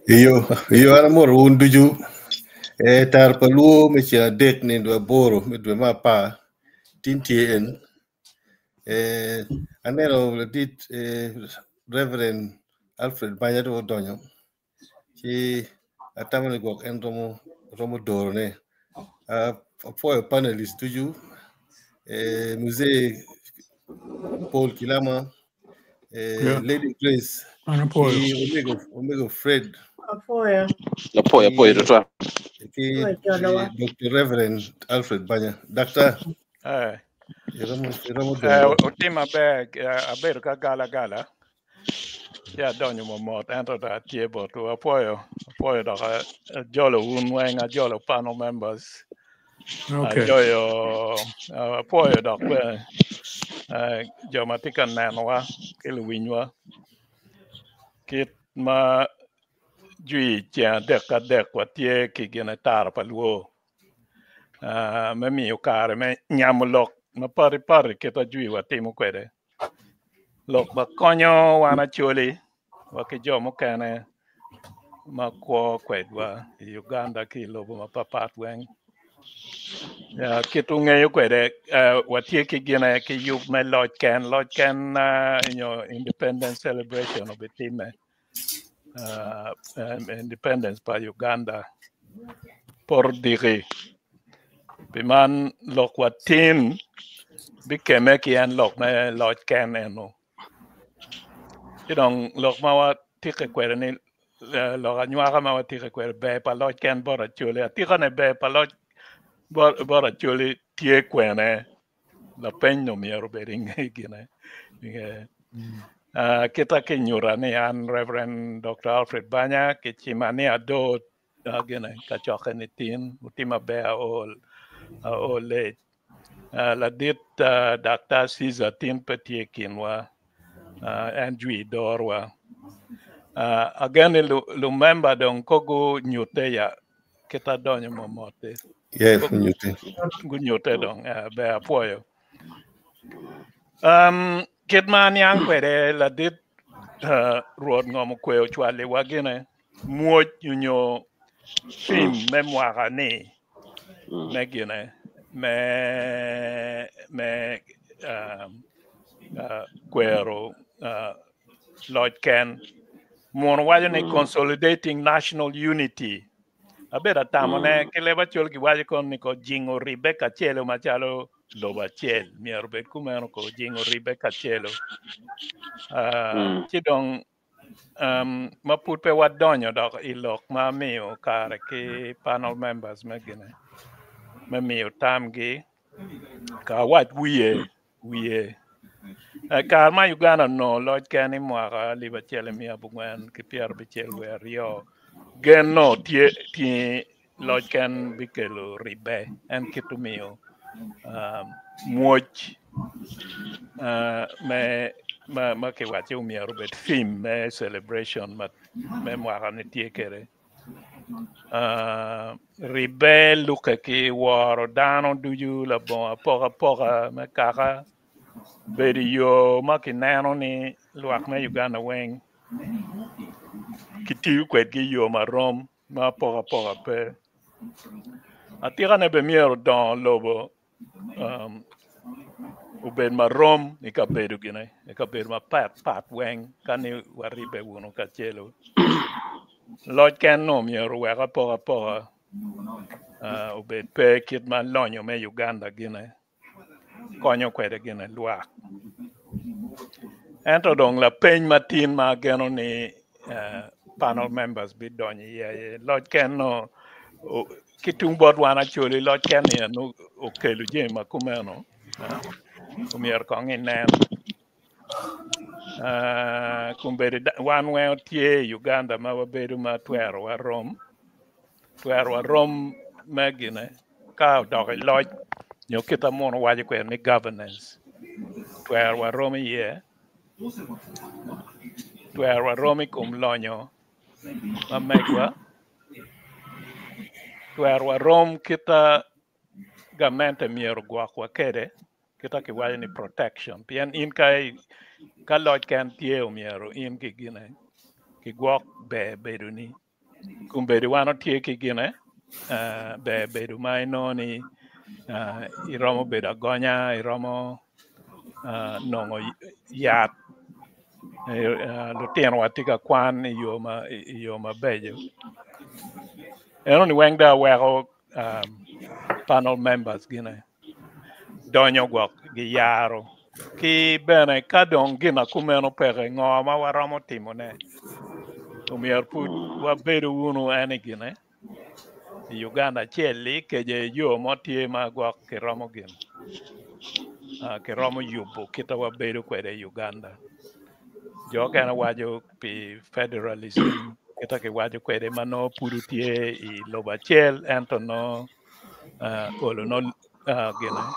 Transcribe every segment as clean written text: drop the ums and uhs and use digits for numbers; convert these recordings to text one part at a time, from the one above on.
Iyo ana mor unduju tar paluo me chia dek ni dwe boro me dwe ma pa tintie en anero dit Reverend Alfred Banyado Donyo chi atamani gok en romo doro ne for panelist tuju musée Paul Kilama Lady Grace ki Omega Fred Apoya Dr. Reverend Alfred Banya. Doctor. Ultima bag aber ka gala. Ya donyo mo ento da tiebo to apoyo da jolo unwenga jolo panel members. Okay. Joyo apoyo da kwe jomatika nanwa kiluwinywa kit ma jui tia dek wa tie ki gena tar paluo me mi ukare me nyamulok ma pari kita jui wa timu kwede lok ba konyo wana choli wa ki jomo kane ma kwo kwedwa Uganda ki lobo ma papat weng ya kitu ngeyo kwede wa tie ki gena ki yup me lodge can independence celebration of the team independence by Uganda por diri biman lok watin bikeme ki an lok me lodge can eno idong lok ma wa tike kwere ni lok anywa ma wa tike kwere be pa lodge can bora chule tike ne be pa lodge bora chule tie kwene la penno mi ero bering gine kita ke nyura ni an Reverend Dr. Alfred Banya ke chimani ado gine ka chokene tin ultima be o le la dit Dr. Caesar tin petie kinwa Andrew Dorwa again lu member don kogo nyute ya kita donyo momote yes nyute nyute don be apoyo kit man yang kwede la dit ruột ngom kweo chwale wagine muoj yunyo film memoire ni megine me kwero Lord Ken mon wajane consolidating national unity abeda tamone keleba chol ki waje kon ni ko jingo Rebecca Chelo machalo loba chel mierbe kumeno ko jingo Rebecca Chelo chidong ma put pe wadonyo dok ilok ma miyo kare ki panel members megine ma miyo tamgi ka wat wiye kar ma Uganda no Lord Kenny mwaka liba chele miya bugwen ki pier bichel werio gen no tie Lord Ken bikelo ribe en kitu miyo muoch ma ke wache umia Robert film me celebration me mwaka ni tie kere ribe luka ki waro dano duju la bon poka me kaka bedi yo ma ki nano ni luak me Uganda weng ki tiu kwet ki yo ma rom ma poka pe atira ne be miero don lobo uben ma rom ni ka bedu gine ka bedu ma pat weng kani waribe wuno ka chelo Lord Ken no miero weka poka ubed pe kit ma lonyo me Uganda gine konyo kwede gine luak ento dong la peny matin ma geno ni panel members bi donyi ye Lord Ken no kitung bod wana choli Lord Ken ya no okelu je makumeno umier kongi nen kumberi wan we tie Uganda ma wabedu ma twero wa rom megine ka dogi Lord nyo kita mono waje kwe ni governance twero wa rom ye twero wa rom kum lonyo ma megwa twero wa rom kita gamente miero gwakwa kede kita ki waje ni protection pien in kai ka Lord Ken tie miero in ki gine ki gwak bedu ni kumbedo wano tie kigine bedo mai noni iromo bedo agonya iromo nongo yat lutino watika kwan iyo ma bejo enoni wengda weko panel members gine donyo gwok gi yaro ki bene kadong gina kumeno peke ngo ma waromo timone umier put wabedo unu ene gine Uganda cheli keje yo motie ma gwok kiromo gin kiromo yubo kita wabedo kwede Uganda joga na wajo pi federalism kita ke wajo kwede mano puru tie I loba chel antono olo no gina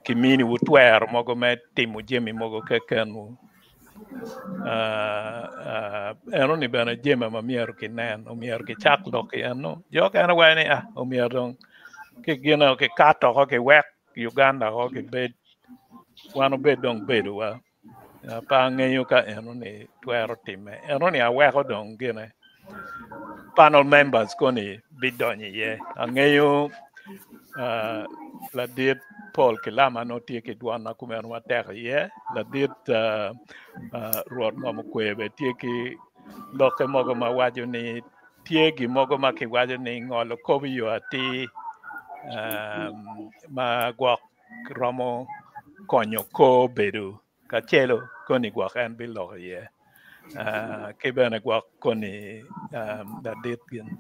kimini wutwer mogo me timu jemi mogo kekenu enoni bana jema ma mier ki nen o mier ki chak lo ki eno jo kana wani o mier dong ki gina ki kato ko ki wek Uganda ko ki bed wano bed dong bedo wa pa ngeyo ka enoni twero time enoni a weko dong gina panel members koni bidonyi ye angeyo la dit Paul Kilama no tie ki duana kumeno matek ye la dit ruot mo kwebe tie ki loke mogo ma wajo ni tie gi mogo ma ki wajo ni ngolo kobi yo ati ma gwok romo konyo ko bedu ka chelo koni gwok en bilo ye ki bene gwok koni la dit gin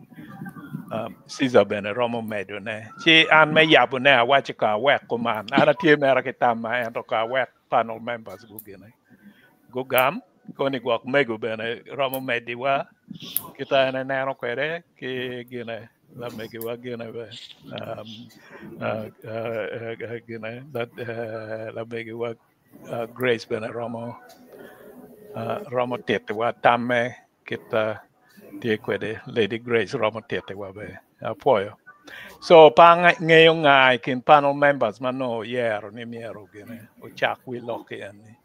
Caesar bene romo medo ne chi an me yabu ne awachi ka wek kuman ana tie mera kitama ento ka wek panel members gugine gugam koni gwak mego bene romo mediwa kita ene neno kwere ki gine la megi wa gine be gine la megi wa Grace bene romo tete wa tamme kita tie kwede Lady Grace romo tete wa be apoyo so pa ngeyo ngai kin panel members mano yero ni miero gine o chak wi loki ani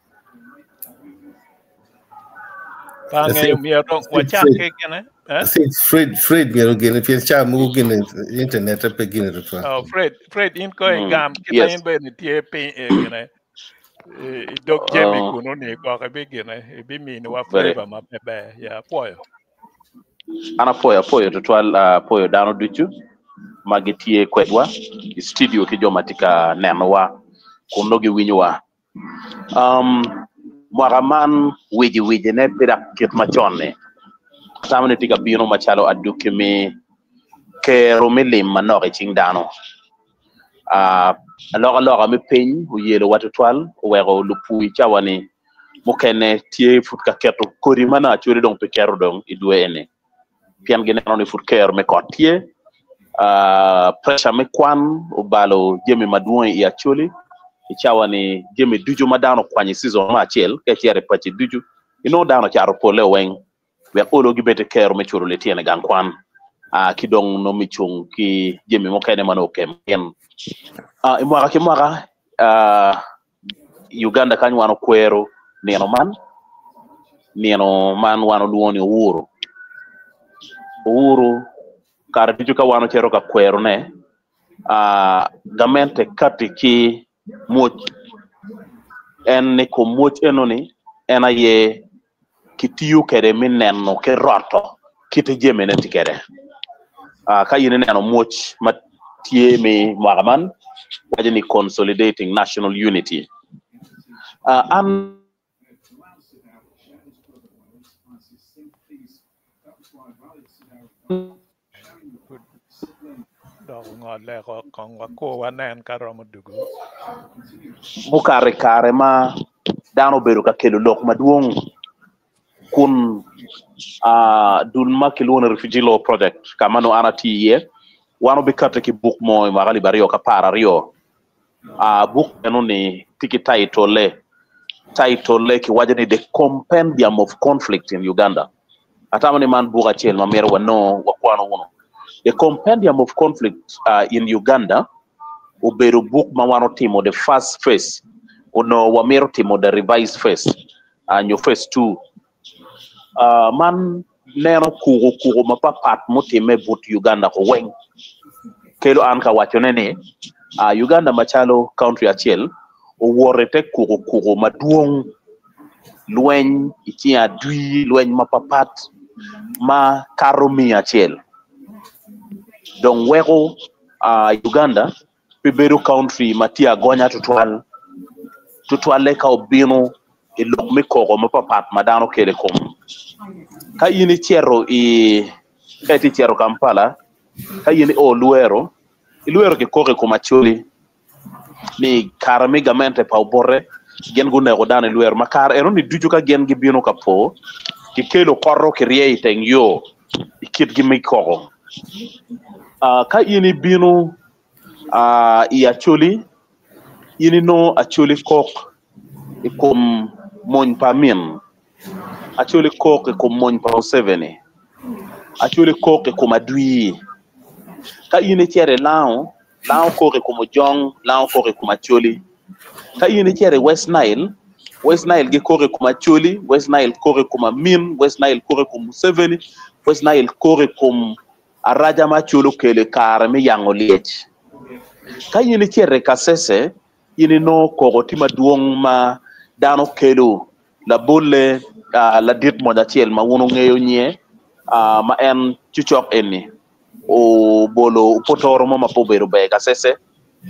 pa ngeyo miero wa chak gine Fred miero gine pien cha mu gine internet pe gine to oh Fred in ko gam kita in be ni tie pe gine dok jemi kuno ni ko ka be gine bi mi ni wa favor ma bebe ya apoyo ana poyo to twal poyo dano duchu magitie kwedwa studio ki jomatika nenwa kunogi winywa mwaraman wiji ne pira kit machone tamane tika bino machalo adukimi ke romilim manore ching dano alora me peny uyelo watu twal wero lupu chawani mukene tie futka keto korimana churi dong pekero dong idwe ene pian gene non fut care me kotie pressure me kwan ubalo jemi maduon ya chuli ichawani jemi duju madano kwani season ma chel ke tiere pachi duju dano charo pole wen we olo gibete care me churu letiene gan kwan kidong no michung ki jemi mo kene manokem yen imwaka Uganda kan wano kwero neno man wano duoni Uhuru kar dijuka wano chero ka kwero ne gamente kati ki moch en ne ko moch enoni ena ye kitiyu kere mineno ke roto kiti jeme ne tikere ka yine neno moch matie mi mwagaman wajeni consolidating national unity mukare ma dano beru ka kelo lok maduong kun dun makilona refugee law project kamano anati ye wano bikata ki book mo magali bario ka para rio book enoni tiki title ki wajani the compendium of conflict in Uganda atamani man buga chel mamero wano wakwano uno the compendium of conflict in Uganda uberu book mawano timo the first phase uno wamero timo the revised phase and your phase 2 man neno kugo mapapat mutime but Uganda ko weng kelo an ka wacho nene Uganda machalo country achiel oworete kugo maduong lweny itia dwi lweny mapapat ma karomi achiel don wego Uganda bebedo country matia gonya tutwale ka obino ilok mikogo mapapat madano kele kom ka yini chiero kati chiero Kampala ka yini Luero ke koke komacholi ni karami gamente pa oborre gen gu nego dane Luero makar ero ni duju ka gen gi bino kapo ki kelo korro ki riye teng yo ikit gi mikogo ka yini bino acholi yini no acholi kok ikom mon pamin acholi kok ikom mon pa 7 acholi kok ikom adui ka yini chere lao kok ikom jong lao kok ikom acholi ka yini chere West Nile gi kok ikom acholi West Nile kok ikom amin West Nile kok ikom 7 West Nile kok ikom araja ma cholo kele kar mi yango liech ka yini chere Kasese yini no kogo tima duong ma dano kelo la bolle la dit mo achiel ma wono ngeyo nye ma en chuchok eni o bolo potoro mo mapobero be Kasese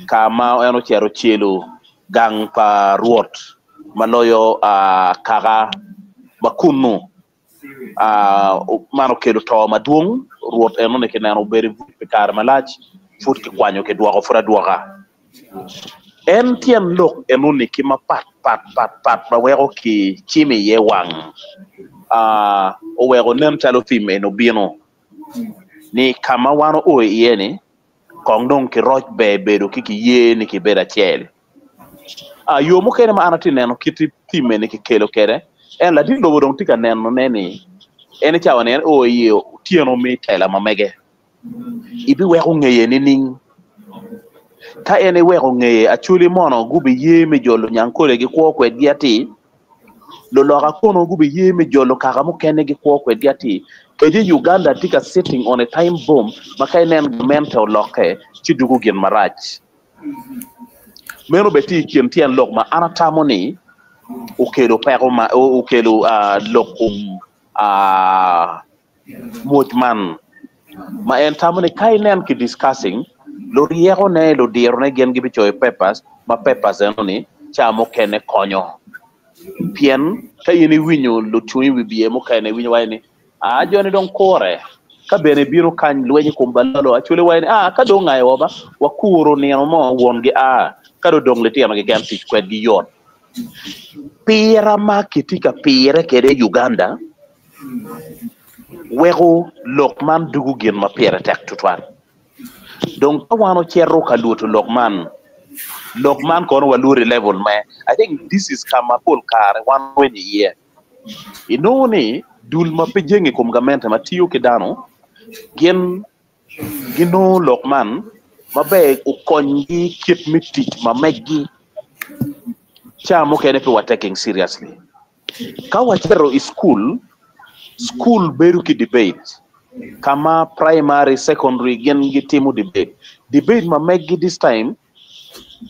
ka ma eno chero chielo gang pa ruot maloyo kaga bakunu mano kelo to maduong ruot eno ne kenano beri kar malach fut ki kwanyo ke duago fura duaga en tien lok eno ne ki ma pat ma wego ki chimi ye wang o wego nem chalo thime no bino ni kama wano o yeni kongdong ki roch bedo kiki ye ni ki beda chel yo mo kene ma anati neno kiti thime ni ki kelo kere en la din do dong tika neno neni eni chawa nen o ye tieno mi tela mamege ibi wego ngeye ni ning ka ene wego ngeye achuli mono gubi ye mi jolo nyankole gi kwokwe diati lo loga kono gubi ye mi jolo kaka mo kene gi kwokwe diati keje Uganda tika sitting on a time bomb makai nen mental loke chidugu gin marach meno beti kien lok ma anatamo ni ukelo pero ma ukelo lokum mojman ma en tamone kai nen ki discussing lo riero ne lo diro ne gen gibi choy papers ma papers enoni chamo kene konyo pien ka yini winyo lo tuyi wibiye mo kene winyo wayni joni don kore ka bene biro kan lwenyi kumbalalo achule wayni ka do ngai oba wakuro ni mo wongi ka do dong le tiano ge gam tich kwed gi yon pira ma kitika pire kede Uganda wego Lokman dugu gen ma pire tek tutwan donc wano cherro ka luto Lokman kono waluri level ma I think this is kama pol kare one when year inoni dul ma pejengi kum gamenta matiyo kedano gen gino Lokman mabe ukonyi kit miti ma meggi chamo kene pe taking seriously kawa cherro is school beru ki debate kama primary secondary gen gitimu debate ma meggi this time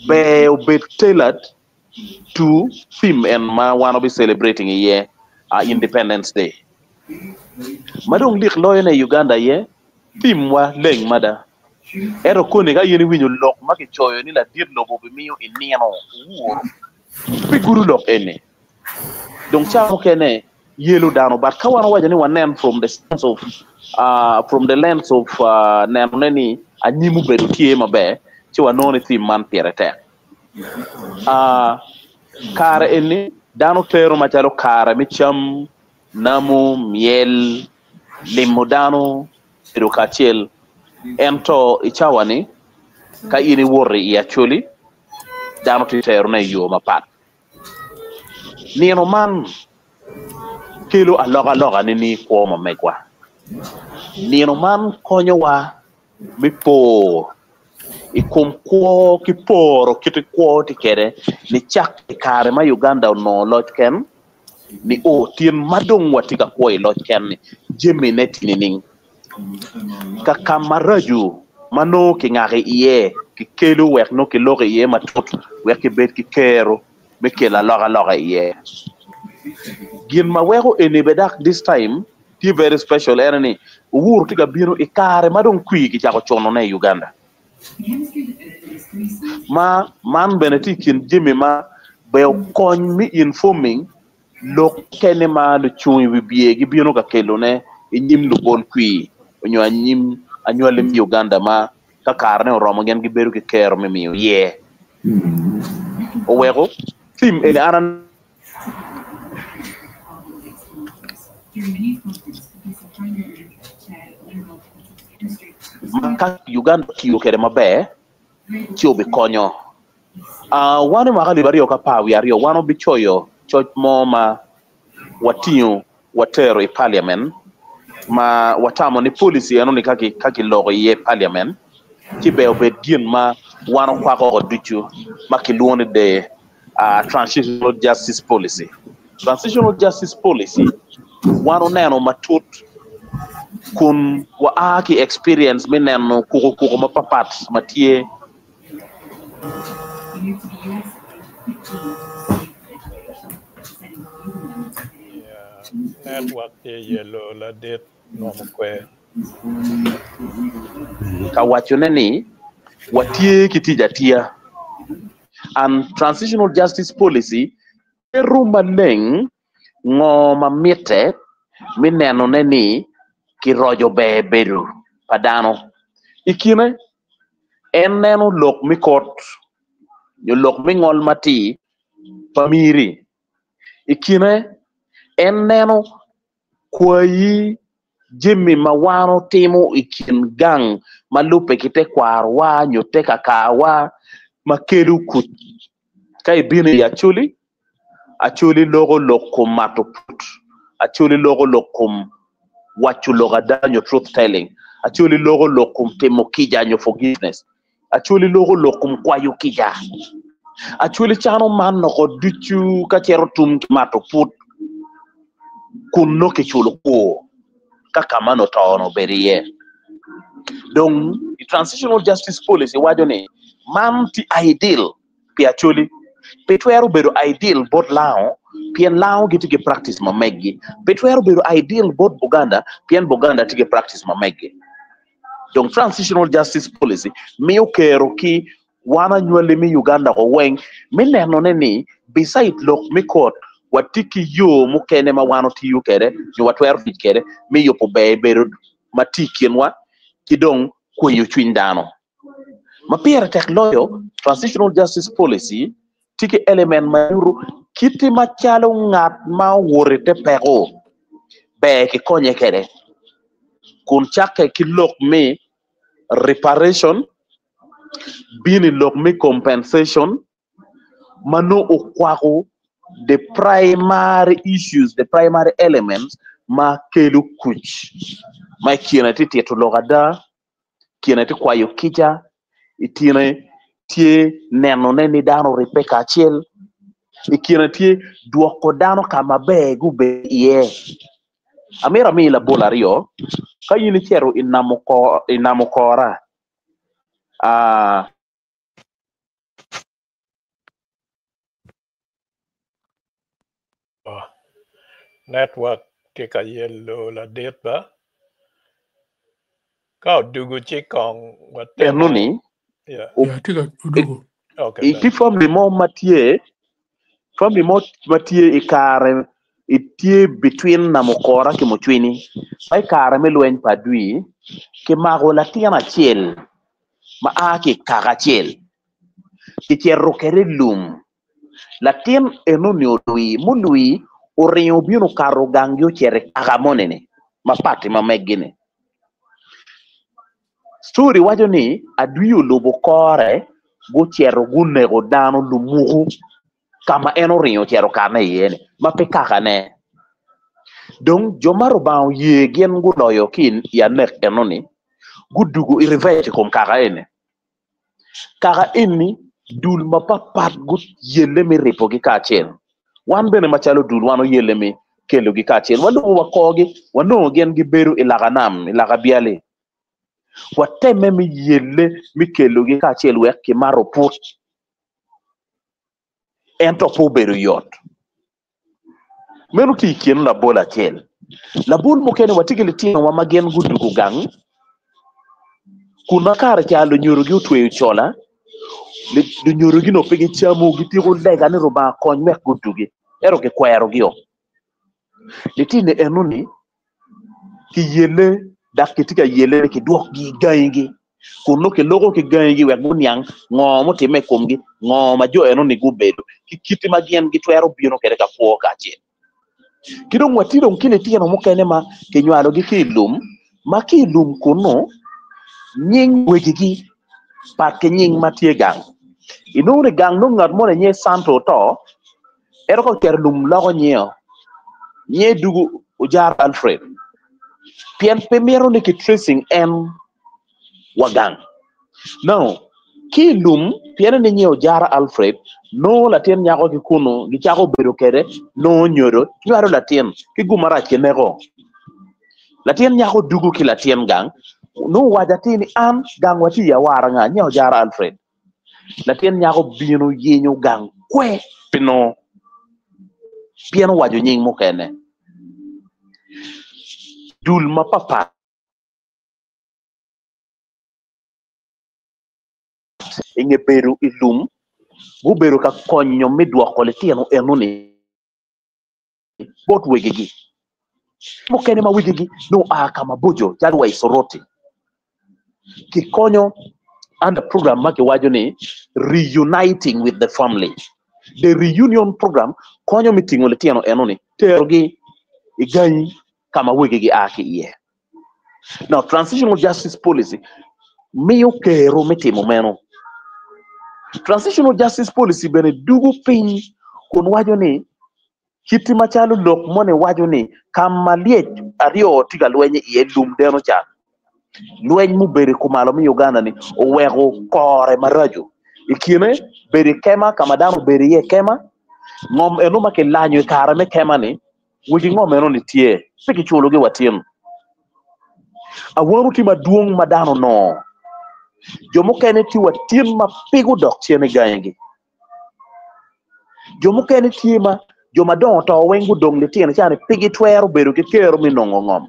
be tailored to theme and ma wanna be celebrating a year Independence Day madong lik loyo na Uganda ye theme wa leng mada ero kone ga yeni winyo lok maki choyo ni la dir logo be miyo iniano figuru lok ene donc chamo kene yelo dano but kawana wajani wanen from the sense of from the lens of nani anyimu beru tie mabe ci wanone theme man pierete kara ene dano tero machalo kara micham namu miel limodano edukachiel ento ichawani ka ini worri actually dano tero na yo mapat nino man kilo aloga ni ko mamegwa nino man konyo wa mipo ikum ko kiporo kiti ko tikere ni chak kare ma Uganda no lot ken ni o tien madong watika koi lo ken jemi netini ning ka kamaraju mano ki ngare iye ki kelu wek no ki lore iye matut wek ki bet ki kero me kela lora iye gin ma weko enibedak this time ti very special enemy wur tiga bino ikare madong kui ki jako chono na Uganda ma man benetikin jemi ma be kon mi informing lo kene ma lo chui wi bie gi bino ka kelo ne inyim lu bon kui onyo anyim anyole mi Uganda ma ka karne romo gen gi beru ki kero me mi ye o wego tim ele aran maka Uganda kiyo kere mabe tiyo bi konyo wano magali bari ka pawi ario wano bi choyo mo ma watiyo watero i parliament ma watamo ni policy ano ni kaki logo ye parliament ti be obed gin ma wano kwa ko duchu ma ki luone de transitional justice policy wano neno matut kun wa aki experience mi neno kuko ma papat matie network yellow la det no kwe ka wacho neni watie kitijatia and transitional justice policy eruma leng ngoma mite mineno neni kirojo be bedu padano ikine en neno lok mikot yo lok mingol mati pamiri ikine en neno kwayi jimmi mawano timo ikin gang malupe kite kwarwa nyote kakawa makedu kut kai bini ya achuli logo lokum matuput achuli logo lokum wachu loga danyo truth telling achuli logo lokum timo kija nyo forgiveness achuli logo lokum kwayo kija achuli chano man noko duchu kachero tum matuput kunno ke chulo ko kakamano tono beriye donc transitional justice policy wajone manti ideal pi actually petwero bedo ideal bot lao pien lao gitige practice ma meggi petwero bedo ideal bot Buganda pien Buganda tige practice ma meggi donc transitional justice policy miyo kero ki wana nywele mi Uganda ko weng mineno neni beside lok mi court watiki yo mukene ma wano ti yu kere ni watwer fit kere mi yo po beberu matiki nwa kidong ko yu chwindano ma pere tek loyo transitional justice policy tiki element mayuru kiti machalo ngat ma worete pego be ki konye kere kun chake ki lok me reparation bini lok me compensation mano okwako the primary issues, the primary elements ma kelu kuch ma kiena ti tieto logada kiena ti kwayo kija itine tie neno neni dano ripeka chiel ikiena tie duoko dano kama be gube ye amira mi la bolario ka yini chero inamukora network ke ka yellow la det ba ka dugu chikong wate nuni yeah tika udugu okay iti family mo matie ikare itie between namukora ki muchwini ay kare me lwen padui ke mago la tiana chiel ma aki kaga chiel ki cherro kere lum latin enuni lui orinyo bino karo gangyo chere kaga monene ma pati ma megine story wajo ni adui lobo kore go cherro gunego dano lumugu kama eno rinyo chero kane yene ma pe kaka ne donc jomaro bawo ye gen gu loyo kin ya nek enoni gudugo irevete kom kaka eni dul ma papat gut yelle mi repo gi ka chen wan bene machalo dul wano yele mi kelo gi kachel walo wakogi wano gen gi beru ilaga nam ilaga biale wateme mi yele mi kelo gi kachel wek ki maro put ento po beru yot menu ti kien la bola kel la bol mo kene watigele tino wa magen gudu go gang kuna kar chalo nyoro gi otweyo chola le nyoro gi no pegi chamo gi tiro lega ne roba kon mek gudu gi ero ke kwero gi o litine enuni ki yele dak kitika yele ki dok gi gayngi kuno ke logo ki gayngi wek bunyang ngomo time komgi ngoma jo enuni gubedo ki kiti magien gi twero bino kere ka fuo kache kidong watiro kine tieno mokene ma ke nywalo gi kilum ma kilum kuno nying wegigi pat ke nying matie gang inore gang no ngat mo nye santo to ero ko ker lum logo nyeo nye dugu ujar Alfred pien pemero ne ki tracing en wagang now ki lum pien ne nyeo jar Alfred no latien nyako ki kuno gi chako bedo kere no nyoro nyaro latien ki gumara ke nego latien nyako dugu ki latien gang no wajatini an gang wati ya waranga nyeo jar Alfred latien nyako bino yenyo gang kwe pino piano wajo nying mokene dul ma papa inge beru ilum bu beru ka konyo midwa koletiano enuni bot wegegi mokene ma wegegi no kama bojo jadwa isoroti ki konyo under program make wajo ni reuniting with the family the reunion program konyo meeting oletiano enuni terogi igany kama wegegi aki iye now transitional justice policy miyo kero mitimo meno transitional justice policy bene dugu piny kun wajo ni kiti machalo lok mone wajo ni kama liech ario tiga lwenye iye lum deno cha lweny mu bere kumalo mi Uganda ni owego kore marajo ikine bere kema kama dano bere ye kema ngom enuma ke lanyo kara me kema ni wigi ngom eno ni tie piki chulo gi watin awaru ti maduong madano no jomo kene ti watin ma pigu dok tiene gayengi jomo kene ti ma joma don to wengu dong le tiene chane pigi twero beru ke kero mi nongo ngom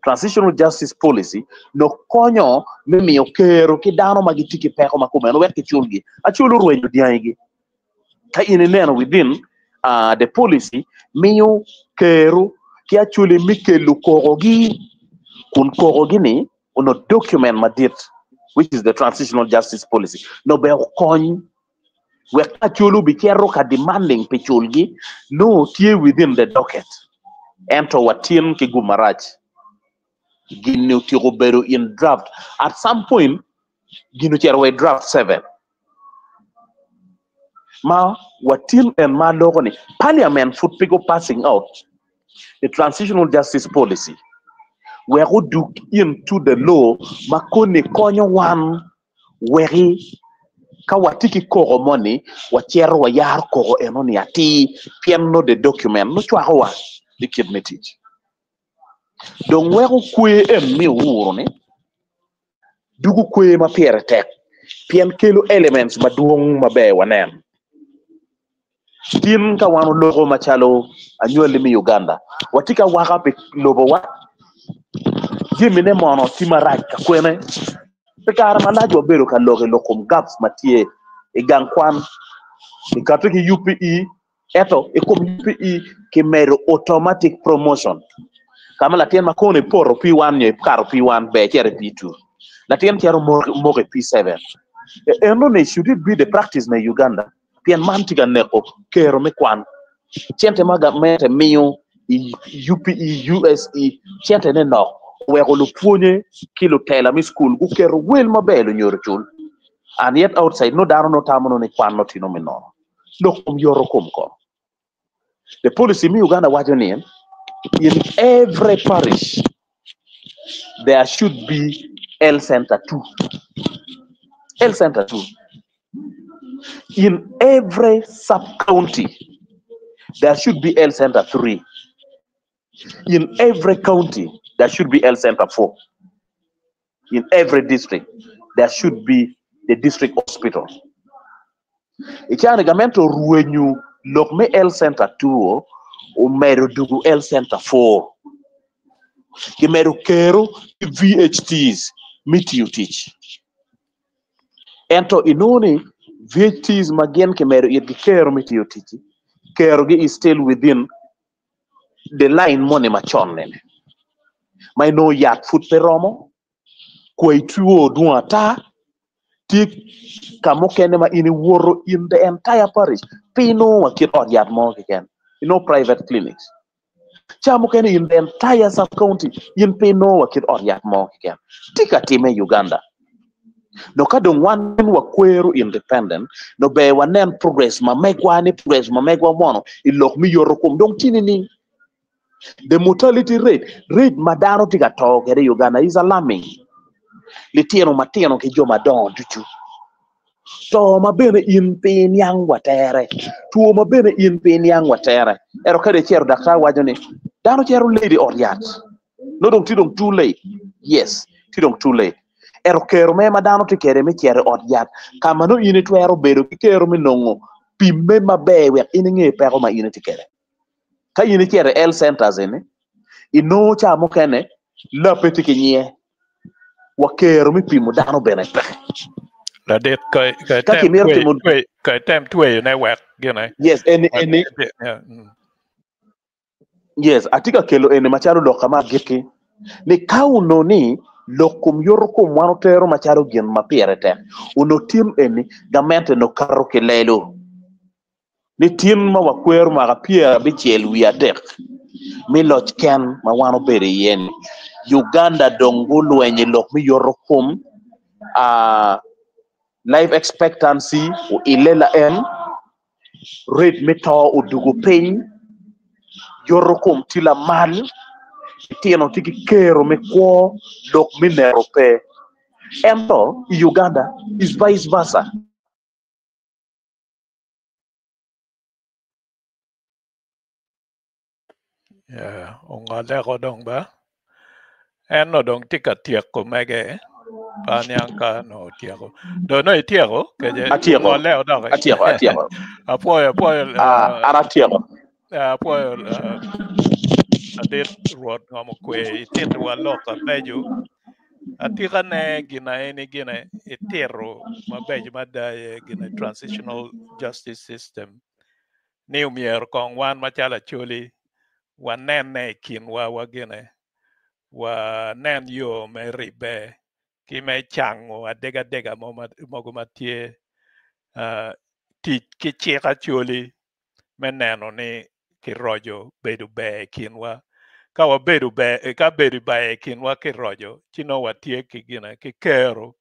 transitional justice policy no konyo mimiyo kero ki dano magitiki peko makume no wek chulgi achulu ruenyo diangi ka ineneno within the policy miyo kero ki achuli mikelu korogi kun korogi ni uno document madit which is the transitional justice policy no be kony wek achulu bi kero ka demanding pechulgi no tie within the docket ento watin ki gumarach ginu tiro beru in draft at some point ginu cherwe draft 7 ma watin and ma logo ni parliament foot pigo passing out the transitional justice policy we go do into the law makone konyo wan weri ka watiki koro money wachero wa yar koro enoni ati piano the document no chwa wa the kidmetich donc wego kwe mi wuro ne dugu kwe ma piere tek pien kelo elements maduong mabe wanen tin ka wano logo machalo anywele mi Uganda watika waka pe lobo wa jimine mono timaraj ka kwene pe kara malajo bero ka loge lokom gaps matie e gankwan e katiki UPE eto e kom UPE ke mero automatic promotion kama la tien makone poro P1 nye karo P1 be chere P2 la tien chero more P7 eno ne should it be the practice na Uganda pien mantiga neko kero me kwan chente maga mete miyo UPE USE chente ne no wego lu puonye kilo tela mi school ku kero wel mabelo nyoro chul and yet outside no daro no tamono ne kwan no tino me no kum yoro kum ko the policy mi Uganda wajo ni in every parish there should be L Center 2. L Center 2. In every sub-county there should be health center 3. In every county, there should be health center 4. In every district, there should be the district hospital. Ikiani gamento ruwenyu lokme health center 2 o meru dugu health center 4. Kimeru kero VHTs meet you teach. Ento inoni VHTs magen kimeru yet kero meet you teach. Kero is still within the line money machonne. My no yat foot peromo. Kwe tuo duata. Tik kamokenema ini woro in the entire parish. Pino wa kid or yat more again. Private clinics. Chamokene in the entire sub-county, in Pino wa kid or yat more again. Tika time Uganda. No kadong one wa kweru independent, no be wanen progress, ma megwa ni progress, ma megwa mono, ilok mi yorokum dong tinini. The mortality rate madano tika toke de Uganda is alarming. Litieno mateno ke jo madon duchu. So mabene in pain yang watere. Tuo mabene in pain yang watere. Ero kade chero daktar wajone. Dano chero lady or yat. No dong tidong too late. Yes, tidong too late. Ero kero me madano ti kere me chere or yat. Kamano ini tu ero bedo ki kero me nongo. Pimme mabewe ini nge pero ma ini ti kere. Ka ini chere health centers ene. Ino cha mokene la peti ki nye. Wakero mi pimo dano bene peche. La det kai tem tue ne wek gene. Yes, yes, atika kelo ene macharo loka ma geke. Ni kauno ni lokum yorkum wano tero macharo gen mapiere te. Uno tim ene gamente no karo ke lelo. Ni tim ma wakweru ma gapiera bichiel wiadek. Mi loch ken ma wano bere yen. Uganda dongulu enye lok mi yorkum life expectancy o ilela en rate meta udugu pain yorokum tila mal tieno tiki kero me kwa dok minero pe ento Uganda is vice versa. Yeah, onga ko dong ba eno dong tika tiak ko mege Panyangka no tiago. Do no tiago ke je atiago leo da. Atiago. Apoyo ara tiago. Apoyo adet road ngamo kwe itet wa loka beju. Atika ne gina eni gina etero mabeju madaye gina transitional justice system. Ni umier kong wan machala chuli wan ne kin wa gina wa nen yo me ribe ki me chango adega mogo matie ti ki chika chuli me neno ni ki rojo bedu be kinwa ka wa bedu be ka bedu be kinwa ki rojo chino watie ki gina ki kero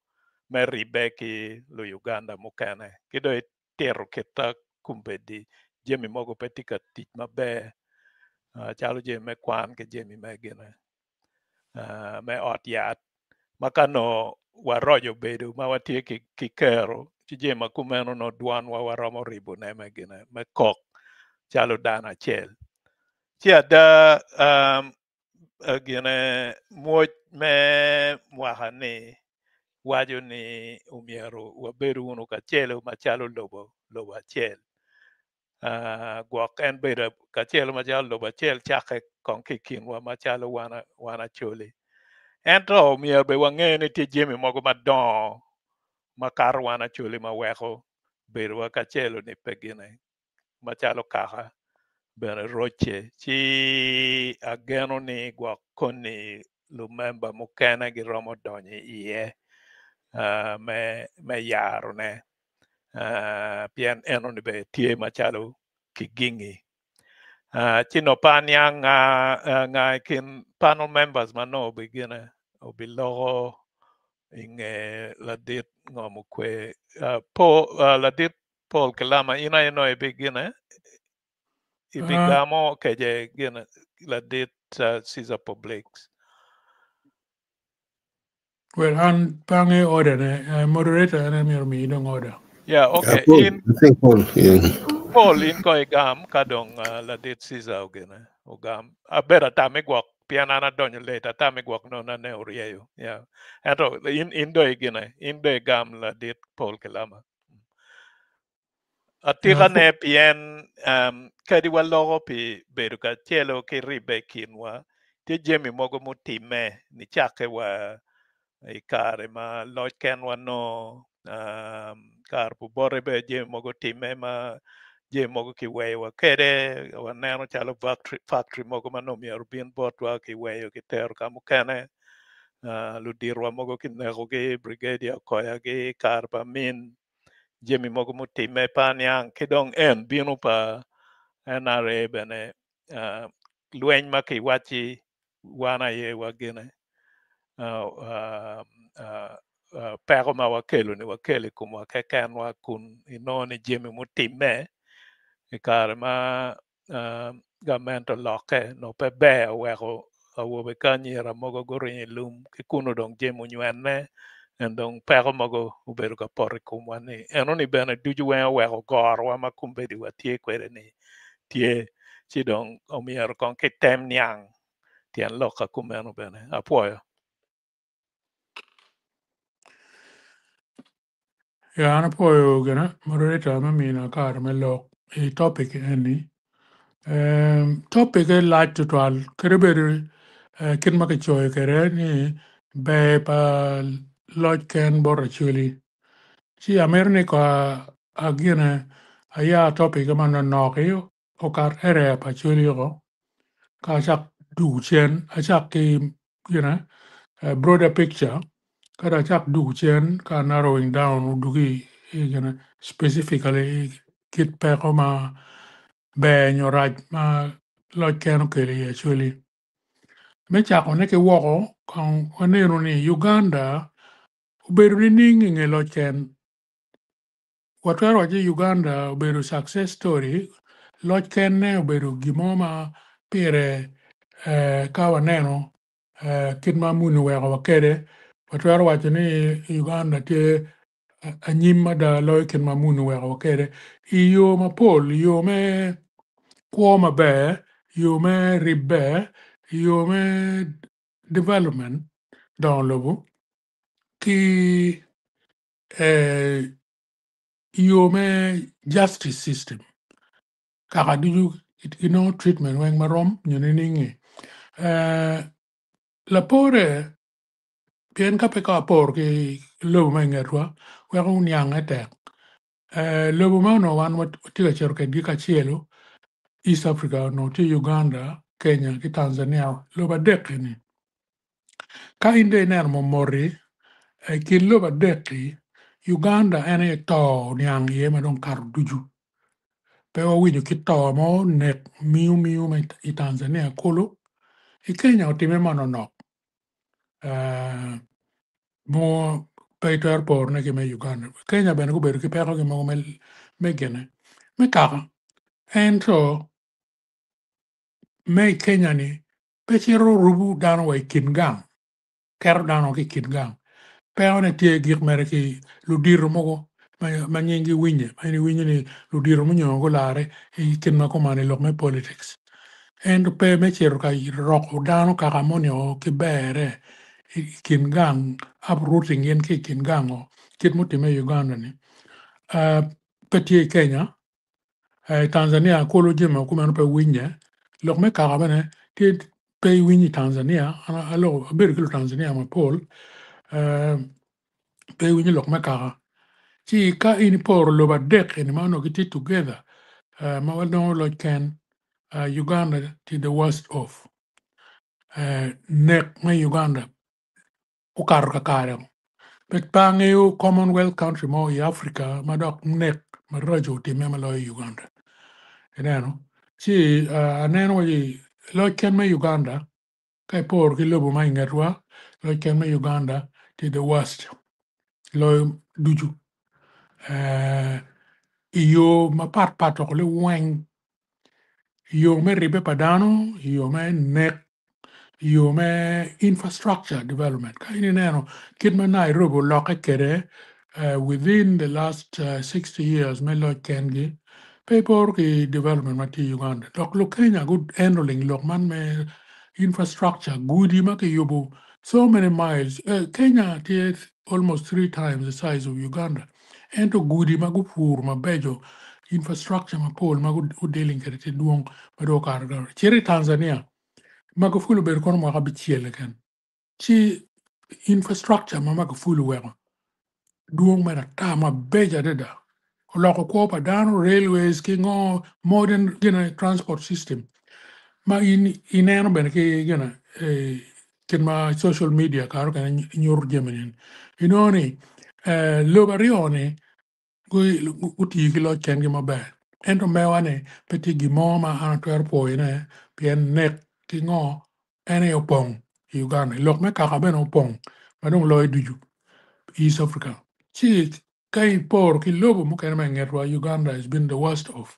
me ribe ki lo Uganda mukane kido tero kita kumbedi jemi mogo petika tich mabe chalo je me kwan ke jemi me gina me ot yat makano warojo bedo ma watie ki kero chije makumeno no dwan wa waromo ribo ne megine me kok chalo dana chel chia da gine muoj me mwahani wajo ni umiero wabedo uno ka chelo machalo lobo achel gwak en bedo ka chelo machalo lobo achel chake konkikin wa machalo wana choli ento mier be wang'eni tie jemi mogo madon makar wana chuli maweko bedo ka chelo ni pegine machalo kaka bene roche chi ageno ni gwakoni lumemba mukene gi romo donyi iye me yaro ne pien eno ni be tie machalo kigingi chino panya nga kin panel members mano begine obilogo inge ladit ngomukwe ladit Paul Kalama ina e begine ibigamo keje gina ladit Caesar Publics. Well, han pange order moderator and me don't order. Yeah, okay. I think Paul, yeah. Paul in ko igam kadong la dit siza ogene ogam abera tamigwak piana na donyo later tamigwak no na ne uriyo yeah ato in do igene in do igam la dit Paul kelama atika ne pien kadi walogo pi beruka tielo ki ribe kinwa ti jemi mogo mutime ni chake wa ikare ma loj kenwa no kar pu bore be jemi mogo time ma je mogo ki weyo kede waneno chalo factory mogo mano mi rubin botwa ki weyo ki ter kamu kene ludirwa mogo ki nego ki brigadier koya ki karba min jemi mogo mutime panyang kidong en binu pa NRA bene lueny ma ki wachi wana ye wagene pero ma wakelo ni wakele kuma kekenwa kun inoni jemi mutime ikare ma gamento loke no pe be weko awobe kanyira mogo gorinyi lum kikuno dong jemo nywene endong pero mogo ubedo ka pori kumwani enoni bene duju weko gorwa ma kumbedi watie kwere ni tie chidong omier kon kitem nyang tien loka kumeno bene apuoyo Ya ana puedo gana moderator me mina kar me lo i topic any topic like to twal kereber kin ma ke choy kere ni be pa lodge can bor actually si amerne ko agina aya topic man no ke o kar ere pa actually go ka chak du chen a chak ki broader picture kada chak du chen ka narrowing down dugi specifically kit pe ko ma be nyoraj ma lo ken ke actually me chak one ke woko kan onero ni Uganda uberu ni ningi nge lo ken watwero je Uganda uberu success story lo ken ne uberu gimoma pire ka waneno kit ma munu weko wakede watwero wacho ni Uganda te anyim da lo ken ma munu weko wakede iyo mapol iyo me kwo maber yo me ribe yo me development dans le bout qui yo me justice system kaka du treatment weng marom nyone ningi la pore pien ka pe ka por ki lo me ngerwa we un yang atek lo ma no wan wat tiga cher ke dika chielo East Africa no ti Uganda Kenya ki Tanzania lo ba dekini ka inde ner mo mori kin lo ba deki Uganda ene to nyang ye ma don kar duju pe o winyo ki to mo nek miu ma i Tanzania kolo i Kenya otime mano no mo pe to airport ne ki me Uganda Kenya bene ko bedo ki pe ko ki mo me gene me kaka ento me Kenya ni pe chiro rubu dano wa kin gang ker dano ki kin gang pe one tie gik mere ki ludir mogo ma nyingi winye ma ni winye ni ludir mo nyongo lare i kin ma ko mane lok me politics and pe me chiro ka rok dano kaka moni o ki bere kin gang uprooting yen ki kin gang o kit mutime Uganda ni pe tie Kenya Tanzania kolo jema kuma pe winye lok me kaka bene ti pe winyi Tanzania alo ber kilo Tanzania ma pol pe winyi lok me kaka ti ka in por lo ba dek in mano ki together ma wal lo ken Uganda to the worst of nek me Uganda u kar ka kare bet pange u Commonwealth country mo i Africa ma dok nek ma rojo ti me ma lo Uganda enano si aneno yi lo ken me Uganda kai por ki lobo ma ingerwa lo ken me Uganda to the worst lo duju iyo ma pat le weng yo me ribe padano yo me nek yo me infrastructure development kaini neno kid ma Nairobi loke kere within the last 60 years me lo kengi paper ki development mati Uganda. Lok Kenya good handling lok man me infrastructure good ma ki yobo so many miles. Kenya is almost 3 times the size of Uganda. And to good ma go poor ma bejo infrastructure ma pol ma good dealing kete duong ma do karga. Cheri Tanzania ma go fulu ber kono ma ka bichiele ken. Chi infrastructure ma go fulu wema. Duong ma ta ma beja deda. Loko kopa down railways ki ngo modern transport system. Ma in eno ben ki kin ma social media karo kan nyur jemenin. Inoni lobarione uti ki lo chen gi maber. Ento mewane peti gi mo ma anatwer po ine pien nek ki ngo ene opong Uganda. Lok me kaka ben opong. Madong loy duju East Africa. Chi kai por ki lobo mo kan ngerwa Uganda has been the worst of.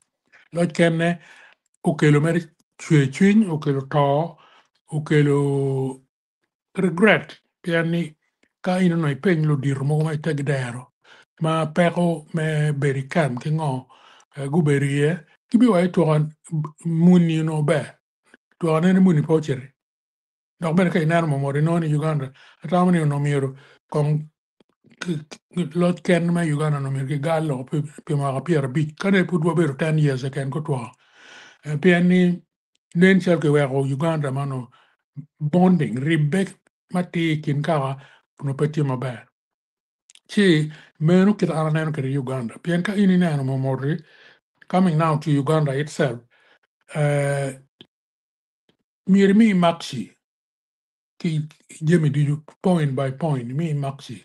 Lo kenne okelo meri chwin okelo to okelo regret yani ka ino no pen lo dir mo mai tag dero ma pero me berikan ki ngo guberie ki bi wai to muni no be to ne muni pocher donc ben kay nar mo mo no ni Uganda atamani no miro kon lot ken ma Uganda no mir ki gallo pe ma pier bi kane put bo ber 10 years ken ko to piani nen chel ke wa Uganda mano bonding ribek mati kin kawa no peti ma ba chi menu kit ara neno ke Uganda pian ka ini neno mo mori coming now to Uganda itself mir mi maxi ki jemi di point by point mi maxi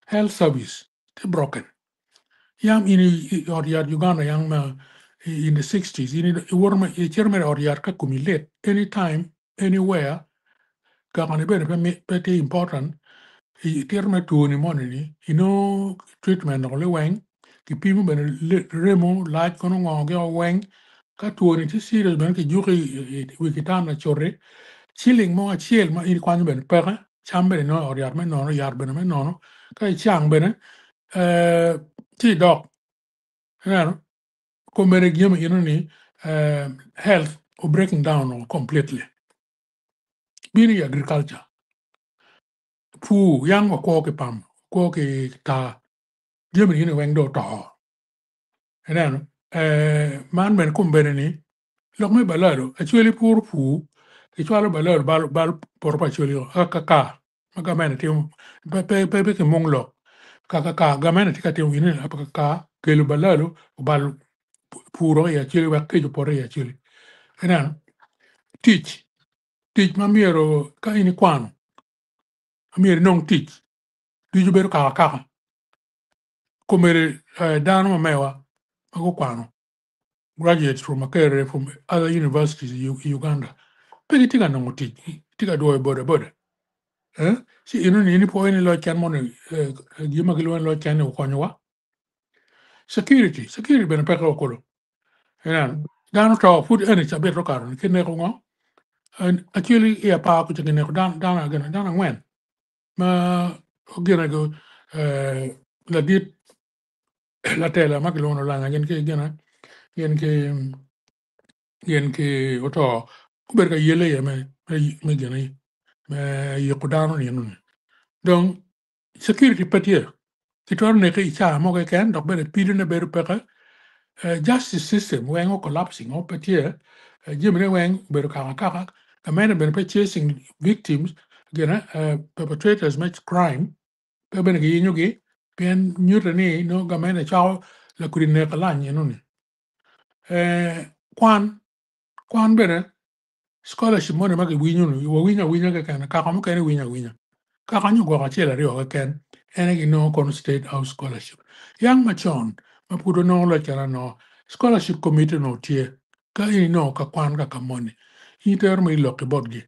health service te broken yam ini or yard Uganda yang ma in the 60s ini worma chairman or yard ka kumilate anytime anywhere ka kan be pete important terme tu ni monini treatment no le weng ki pimu ben remo light kono ngoge o weng ka tu ni ti serious ben ki juki wikitana chore chilling mo chiel ma in kwan ben pera chambe no or yard me no yard ben me no ka chang ben ti dok ko mere gem ni health or breaking down completely bini agriculture fu yang ko ke pam ko ke ta gem ni weng do to man ben kum ben ni lok me balado actually pour fu ke chwalo balado bal por pa chwali ka maga men tim pe ke monglo ka ga men ti ka tim ni ka ke lu balado bal puro ya chili wa ke por ya chili teach ma miero ka ini kwano miero non teach di ju beru ka komere dano mewa ako kwano graduates from Makere from other universities in Uganda pegi tiga no teach tiga do boda si ino ni po ni lo chan mon gima gilo lo chan ko nywa security ben pe ko ko dano to food any chabe ro karo ke ne ko ngo and actually ya pa ko ne ko dan ngwen ma ogena go la dit la tela ma lo no la ngen ke gena yen ke oto kuber ka yele ya me gena me yekudano ni nun donc security patie ki tor ne ke cha mo ke ken dok bere pidu ne beru peka justice system when collapsing o patie jimre when beru ka ka men beru chasing victims gena perpetrators make crime pe ben gi nyugi pen nyuta ni no ga men chao la kurine kala ni nun kwan bere scholarship mo ne ma ke winyo no wo winya ke kan ka mo ke ne winya ka nyu go ka chela rio ka ken ene gi no kon state house scholarship yang ma chon ma pudo no la chara no scholarship committee no tie ka ini no ka kwan ka money iter mi lo ke bodgi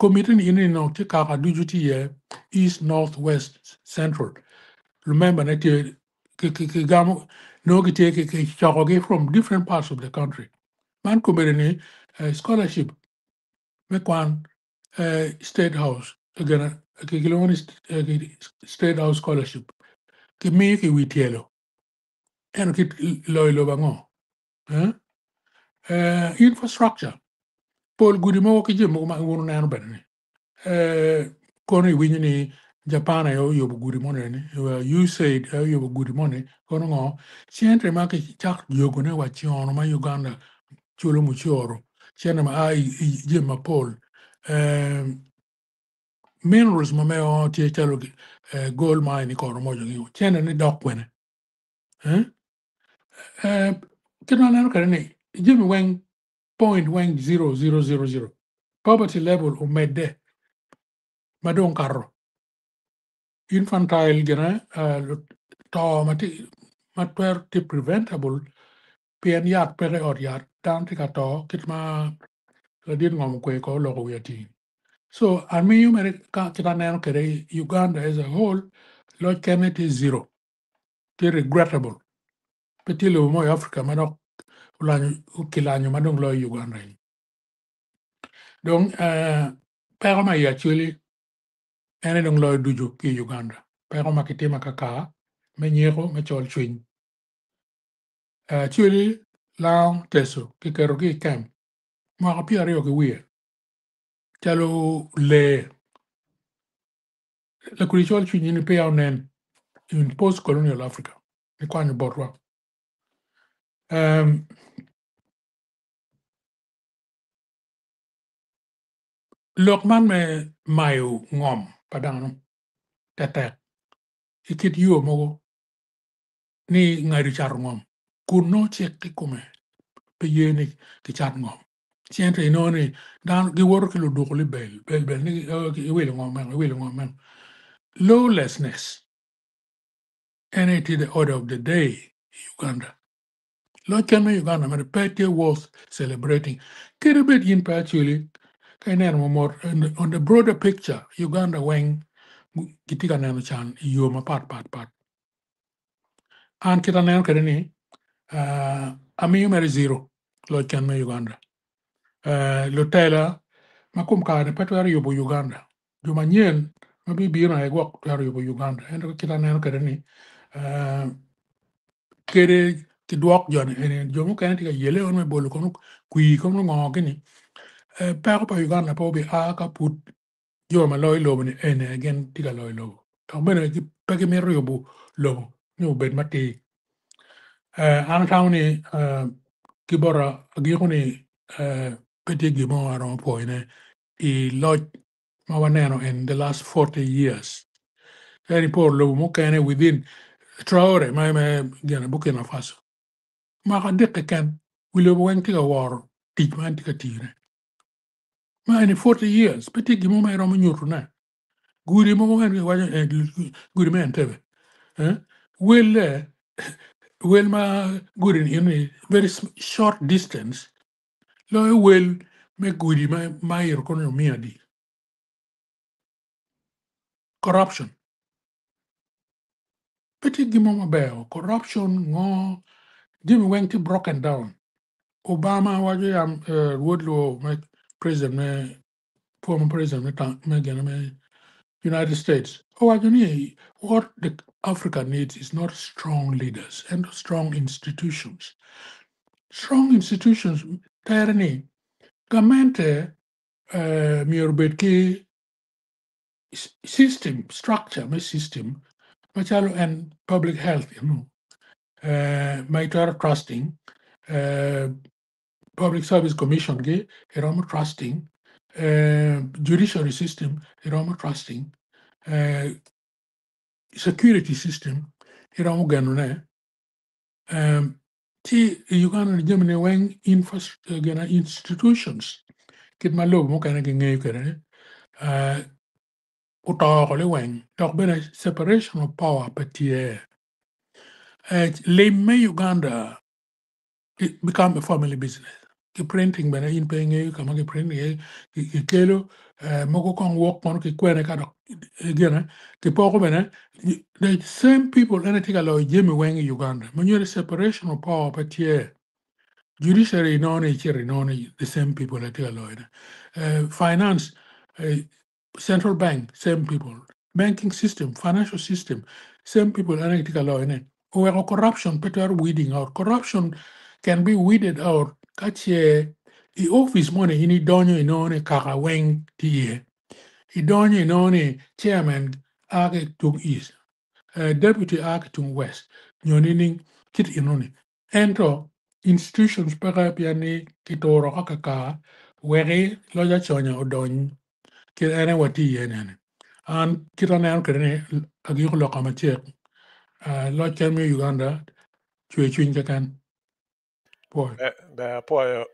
committee ni no ti ka duty ye east north west central remember that ke gamo no ki take ke chagoge from different parts of the country man ko ni scholarship me kwan state house again ke kiloni state house scholarship ke mi ke witielo en ki lo bango infrastructure pol gudi mo ki jemo ma wonu nanu ben kono winyi ni Japan yo yobu gudi mo ne you said yo yobu gudi mo ne kono ngo siempre ma ki chak yogo ne wa chiono ma Uganda chulo mu chioro chene ma ai jema pol minerals ma me o tie chalo gold mine ko mo jo chene ni dok wene kina nanu kare ni jemi weng 0.000 poverty level o medde madon carro infantile gena to mati matwer ti preventable pien yat pere or yat down ti kato kitma din ngom ko lo ko yati so army you mere ka kita neno kere Uganda as a whole lo kenet is zero ti regrettable petilo mo Africa manok ulanyu ukilanyu madong lo Uganda donc père ma actually ene dong lo duju ki Uganda père ma kitima kaka me nyero me chol chwin actually la teso ki kero ki kem mo ka pia rio ki wie chalo le la kuri chol chwin ni pe nen in post colonial Africa ni kwani borwa lokman me mayu ngom padang tete ikit yo mo ni ngari char ngom kuno cheki kume pe yene ki chat ngom siempre no ni dan gi wor ki lu du li bel ni wel ngom lawlessness and it is the order of the day Uganda lo kema Uganda ma petty was celebrating kiribet yin pa actually kainen mo more on the broader picture Uganda weng kitika neno chan yo ma pat an kita neno kare ni ami meri zero lo kema Uganda lo tela makum ka ne patwar yobo Uganda juma nyen mabi biro ay gwak twar yobo Uganda endo kita neno kare ni kere ki duok jon ene jomo kan ti yele on me bolu kono kui kono ngo gini pa Uganda po bi a ka put jo ma loy lobo ni ene again ti ga loy lobo to bene ki pe ki mer yobo lobo no bet mati an tawni ki bora gi koni peti gi mo aron po ine I lodge ma waneno in the last 40 years any poor lobo mo kane within Traore ma gena Burkina Faso ma ka dek ken wilo wen ti ga war ti man ti ka tire ma in 40 years peti gi mo ma ro mo nyutu na guri mo wen wa guri men tebe will ma guri in a very short distance lo will me guri ma ir kono mi adi corruption peti gi mo ma beo corruption ngo Jimmy went to broken down. Obama was Woodrow, my president, former president, United States. What the Africa needs is not strong leaders and strong institutions. Strong institutions, tyranny, government, mirbetki system, structure, my system, and public health, my trusting. Public Service Commission ge eromo trusting judiciary system eromo trusting security system eromo ganune ti Uganda Germany weng institutions kit malo mo kana ge ngey kere uto le weng tok bene separation of power patie le Uganda it become a family business. The printing bana in paying you kama ke printing ke kelo moko kon work on ke kwene ka again ke poko bana the same people anything allow Jimmy Wang Uganda when you're separation of power but yeah judiciary no the same people that allow finance central bank same people banking system financial system same people anything allow in it or corruption better weeding out corruption can be weeded out. Kache the office money ini donyo inone kaka weng tiye. I donyo inone chairman ake tung east. Deputy ake tung west. Nyonining kit inone. Ento institutions paka piani kitoro kaka weri loja chonya odony kit ene wati yene. An kita na kene agi ko lokama chek. Lo chen me Uganda chwe chwin kan. Boy. Poi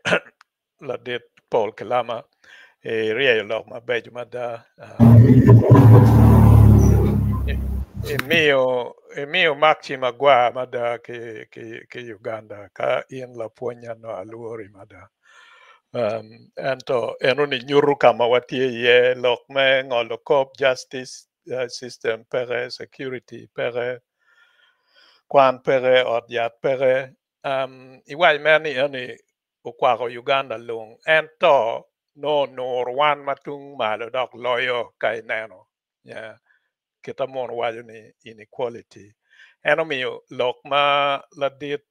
la det Paul Kalama rie lo ma bejo ma da mio maxima gua ma da ke Uganda ka in la ponya no aluori ma da ento enoni nyuru kama watie ye lok me ngolo cop justice system pere security pere kwan pere odiat pere iwai mani ani ukwako Uganda lung ento no wan matung malo dok loyo kai neno yeah kita mon wajo ni inequality eno miyo lok ma ladit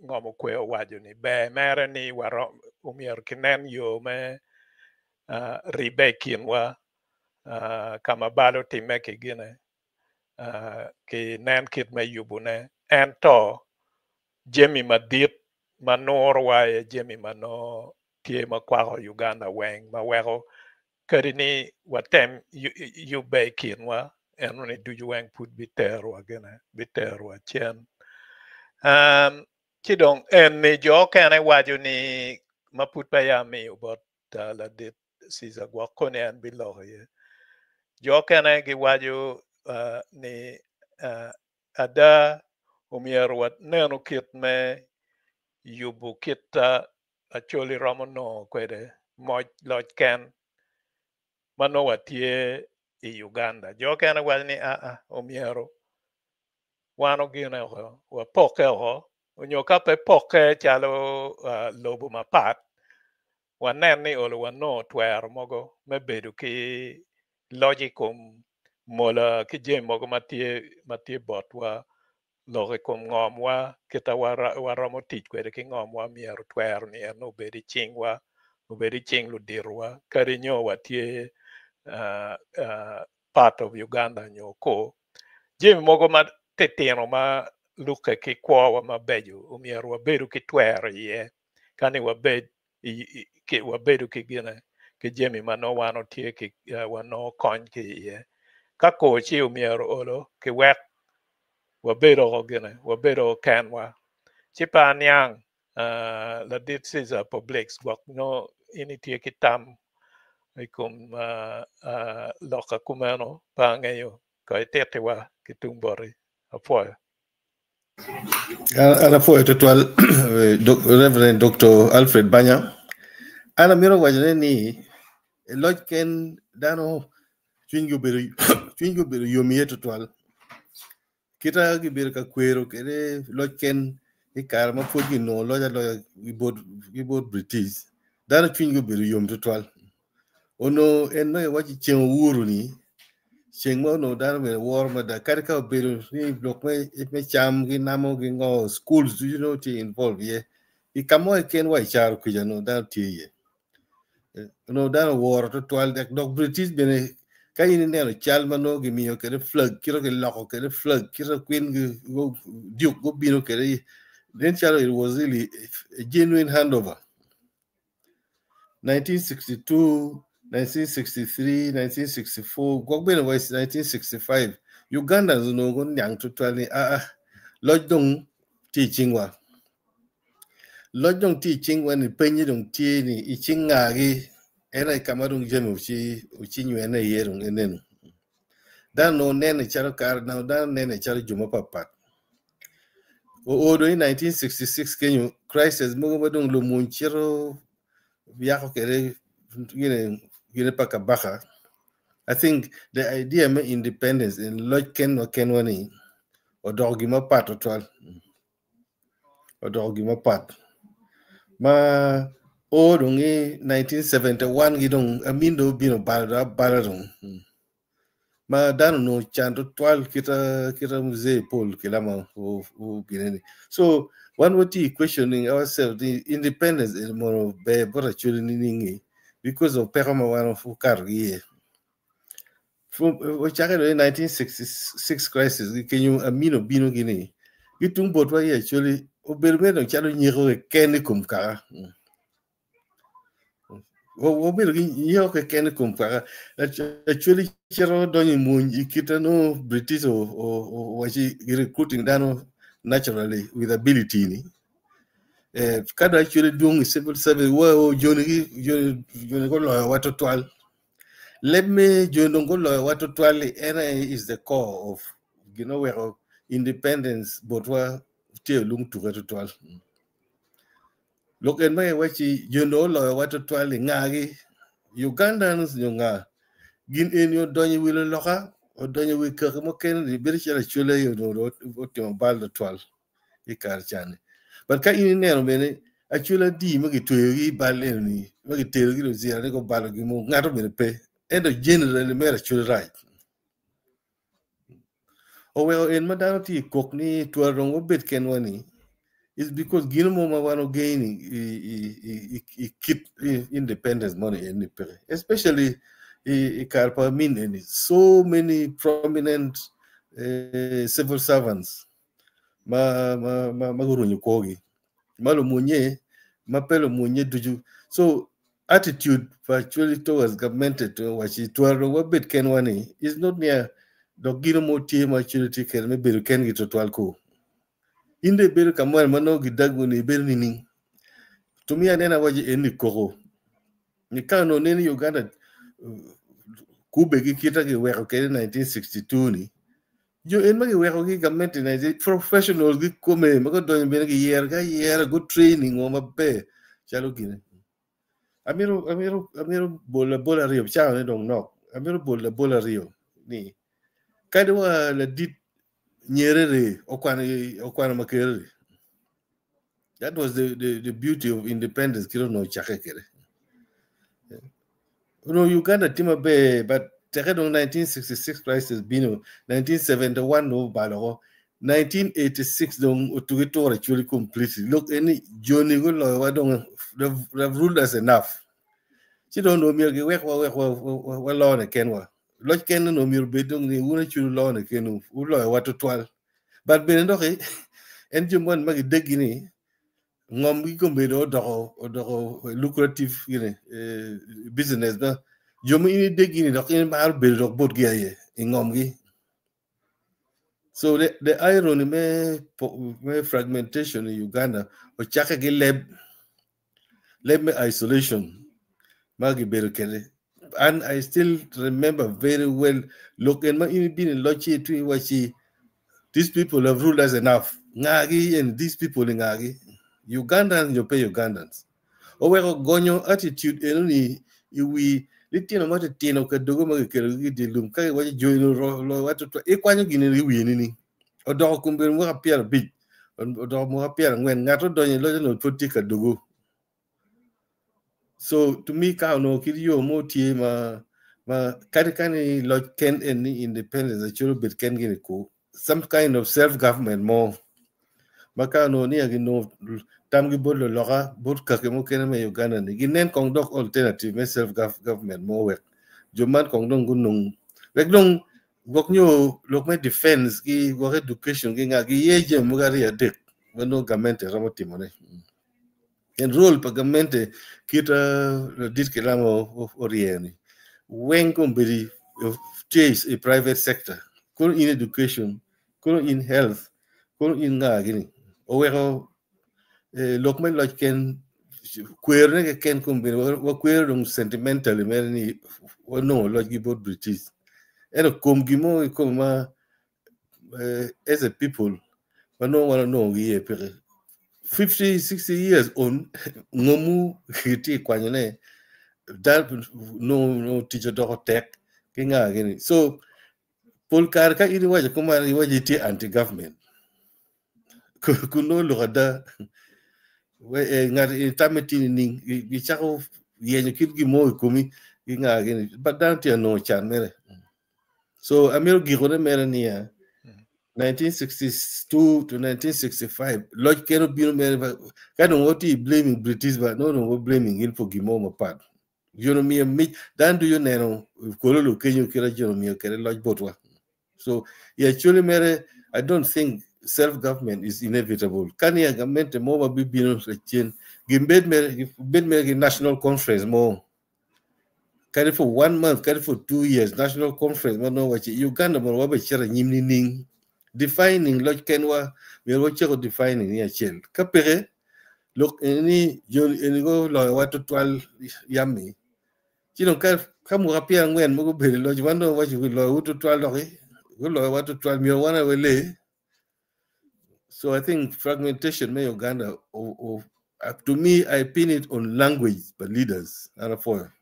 ngomo kwe wajo ni be mere ni waro umier kinen yo me ribe kinwa kama balo time kigine ki nen kit me yubune ento jemi madit manor wae jemi mano tie makwaro Uganda weng ma wego kadini watem you be kinwa enoni du weng put biterwa gene biterwa chen kidong en ni jo kane waju ni maput pa ya mi bot la dit siza gwa kone an bilo ye jo kane gi waju ni ada umier wat neno kit me yubu kita acholi romono kwede moj loj ken mano watie i Uganda jo kene waju ni umiero wano gine ho wa poke ho unyoka pe poke chalo lobo mapat wanen ni olo wano twer mogo mebedu ki logicum mola ki jem mogo matie botwa logicum ngomwa kita waromo tich kwede ki ngomwa miero twer ni eno bedi chingwa ubedi ching ludirwa kari nyo watie part of Uganda nyoko jem mogo tetino ma luke ki kwa ma beju umiero wabedu ki twer ye kani wabedu ki gine ki jemi mano wano tie ki wano kony ki ye kako chi umiero olo ki wek wabedo ko gine wabedo kenwa chipa nyang la dit siza publics gwak no ini tie ki tam ikum loka kumano pa ngayo ka itete wa kitumbori apoya Ana fo total Reverend Dr. Alfred Banya. Ana miro wajane ni loj ken dano chwingo beru yomiye total. Kita gi beru ka kwero kere loj ken ikar ma fogi no loja gibod British. Dano chwingo beru yom total. Ono enno wachi chen wuru ni chengmo no dano me war ma da karika beru ni blok me cham gi namo gi ngo schools do you know to involve ye I kamo ken wa char ku jano da tie ye no dano war to twal dek dok British bene kayini ne chal mano gi miyo kere flag kiro ke loko kere flag kiro queen go duke go bino kere then chalo it was really a genuine handover 1962 1963, 1964, Gogbin was 1965. Ugandans no go nyang to twali lodong teaching wa. Lodong teaching when the penny dong tie ni ichingagi era kamarung jemu uchi nyene yerung enen. Dan no nene charo kar now dan nene charo juma papat. Odo in 1966 kenyu crisis mo badong lumunchiro yako kere Pakabaka. I think the idea of independence in Lord Ken or Kenwani or Dogima part or 12 or Dogima part. Ma Odungi 1971 Gidong Amindo Bino Baradong. Ma Dano Chanto 12 Kita Muse Pol Kilama who Guinea. So one what questioning ourselves the independence is more be actually meaning because of perama one of carry from which in 1966 crisis can you amino bino guinea itung botwa actually obermedo chalo nyiro ken kumkara obedo nyiro ken kumkara actually chero donyi munji kitano British or wachi recruiting dano naturally with ability ni kada actually doing civil service wo joni go lo wato twal let me joni go lo wato twal is the core of where independence botwa te lung to wato twal look at my wachi joni lo wato twal ngagi Ugandans nga gin en yo donyi wilo loka o donyi wi ka mo ken di bir chala chule yo no o bal de twal ikar chane but ka ini nero bene achula di magi toyogi balen ni magi terogi lo zira ne ko balogi mo ngato bene pe and generally mera chula right o we en madano ti kokni tuarongo bet ken wani is because gino mo mawano gaining keep independence money in the especially Karpa mean so many prominent civil servants magurunyu kogi malo munye mapelo munye duju so attitude actually towards government to wachi twaro wabet ken wani is not near dogino mo team actually ken me beru ken gito twalko inde beru kamwa mano gidagu ni beru nini tumia nena waji eni koko ni kano neni Uganda kube kita ki weko ke 1962 ni jo en magi weko ki government ni professionals gi kome mako do bene ki yer good training o mabe chalo gine amiro bola rio chao ne dong no amiro bola rio ni kadwa la dit nyerere okwana makere. That was the beauty of independence kiro no chakekere. Uganda tima be but tekedong 1966 crisis bino 1971 no balo 1986 dong utugito actually completely look any journey go lo wadong they've ruled us enough she don't know me we lo ne kenwa lo ken no mir bedong ni una chulu lo ne kenu ulo watu twal but be ndo ke en jumon magi degini ngom gi kombe do lucrative business da jomu ini degini do in mar be do bot gi aye ngom gi so the irony me fragmentation in Uganda o chaka gi leb me isolation magi be kele and I still remember very well look in my in been lochi to wachi these people have ruled us enough ngagi and these people ngagi Ugandans you pay Ugandans. Owe gonyo attitude enoni iwi litino mate tino ka dogo ma ke di lum ka wa joino lo watu to e kwanyo gine wi ni odo kumbe mo apia big odo mo apia ngwen ngato donye lo no politika dogo so to me ka no kidio mo tie ma kani lo ken any independence actually bit ken gine ko some kind of self government more makano ni agino tamgi bolo loga bot kakemo kene me Uganda ni ginen kong dok alternative me self government mo wek joman kong dong gunung wek dong gok nyo lok me defense ki gok education ki nga ki yeje mugari adek wano gamente ramoti mone en role pa gamente kita dit kelamo orieni wen komberi chase a private sector kun in education kun in health kun in nga gini owero lokmen like ken queer ne ken kumbin wa queer dong sentimentally many no like about British and kom gimo koma as a people but no one know we 50-60 years on ngomu hiti kwanyane that no teacher dog tech kinga gini so polkar ka iri waje kuma waje ti anti government kuno lugada we ngari tametini ning gichako yenye kitgi mo komi inga gini but down to no chan mere so amiro gigone mere niya 1962 to 1965, Lodge cannot be kind of what he blaming British, but no, we're blaming him for Gimoma part. You know me, me, then do you know, Kololo, can you kill a Jeremy, Lodge Botwa? So, yeah, actually, Mary, I don't think self-government is inevitable. Can you government more be being chain? Give me national conference more. Carry for 1 month, carry for 2 years, national conference, no what Uganda, ning defining Lodge Kenwa, we are watching defining here, chill. Capere, look, any go lawyer, what to 12 yummy. You don't come up here and when Mogo Billy Lodge, wonder what you will lawyer to 12, what to 12 me, 1 hour lay. So I think fragmentation may Uganda, to me, I pin it on language, but leaders, and for.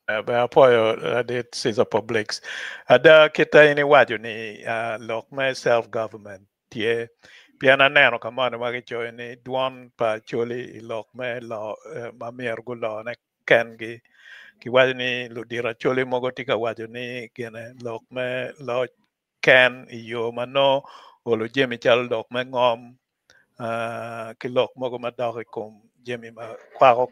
Apoyo det sisa publics. Ada kita ini waju ni lok me self-government. Tie piana neno kamane magicho ini duan pa choli lok me lo mamier gulo ne kengi. Ki waju ni ludira choli mogo tika waju ni gene lok me lo ken iyo mano olo jemi chal lok me ngom ki lok mogo madaki kum jemi ma kwako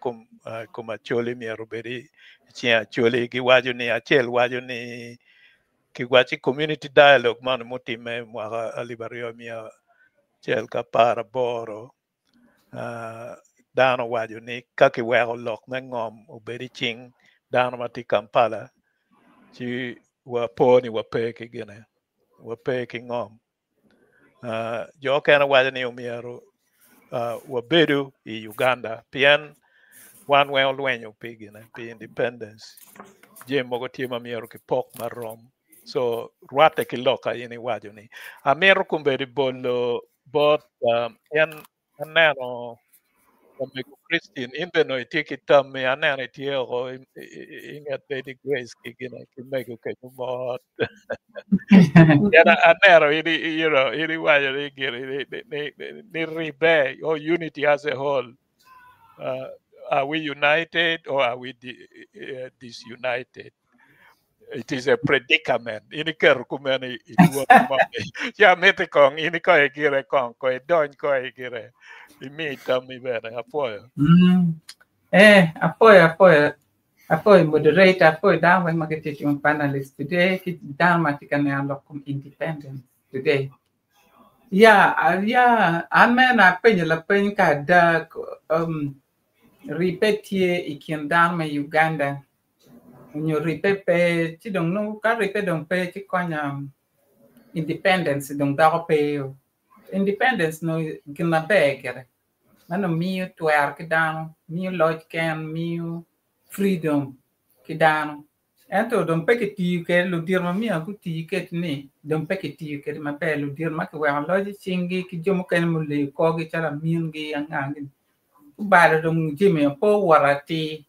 kum choli mieru beri chia choli ki waju ni achel waju ni ki wachi community dialogue man mutime mwa alibario mia chel ka para boro dano waju ni kaki wego lok me ngom uberi ching dano mati Kampala chi wa poni wa peki gene wa peki ngom jo kana waju ni umiero wa bedu i Uganda pien one way olwenyo pigine pi independence je mogo tima miero ki pok marom so rwate ki loka yini waju ni amero kumbedi bolo bot yan aneno Omego Christian imbeno itiki tammi aneno itiego ingat Lady Grace kigine kimego kejumot yana anero ini you know ini waju ni giri ni ribe or unity as a whole are we united or are we disunited? It is a predicament. Ini ker kumeni itu ya mete kong ini ko egire kong ko don ko egire. Imi tami bene apoyo. Apoyo moderator apoyo dawa marketing panelist today ki dama tikane alokum independence today. Amena penye la penye ka da ripetie ikiendama Uganda nyo ripepe ti dong no ka ripe dong pe ti konya independence dong da pe independence no gina begere mano mio tuer ki dan mio lodge can mio freedom ki dan ento dong pe ki ti ke lu dir ma mia ku ti ke ni dong pe ki ti ke ma pe lu dir ma ki wa lodge chingi ki jomo ken mu le ko gi chala mingi angangi bara dong jimi po warati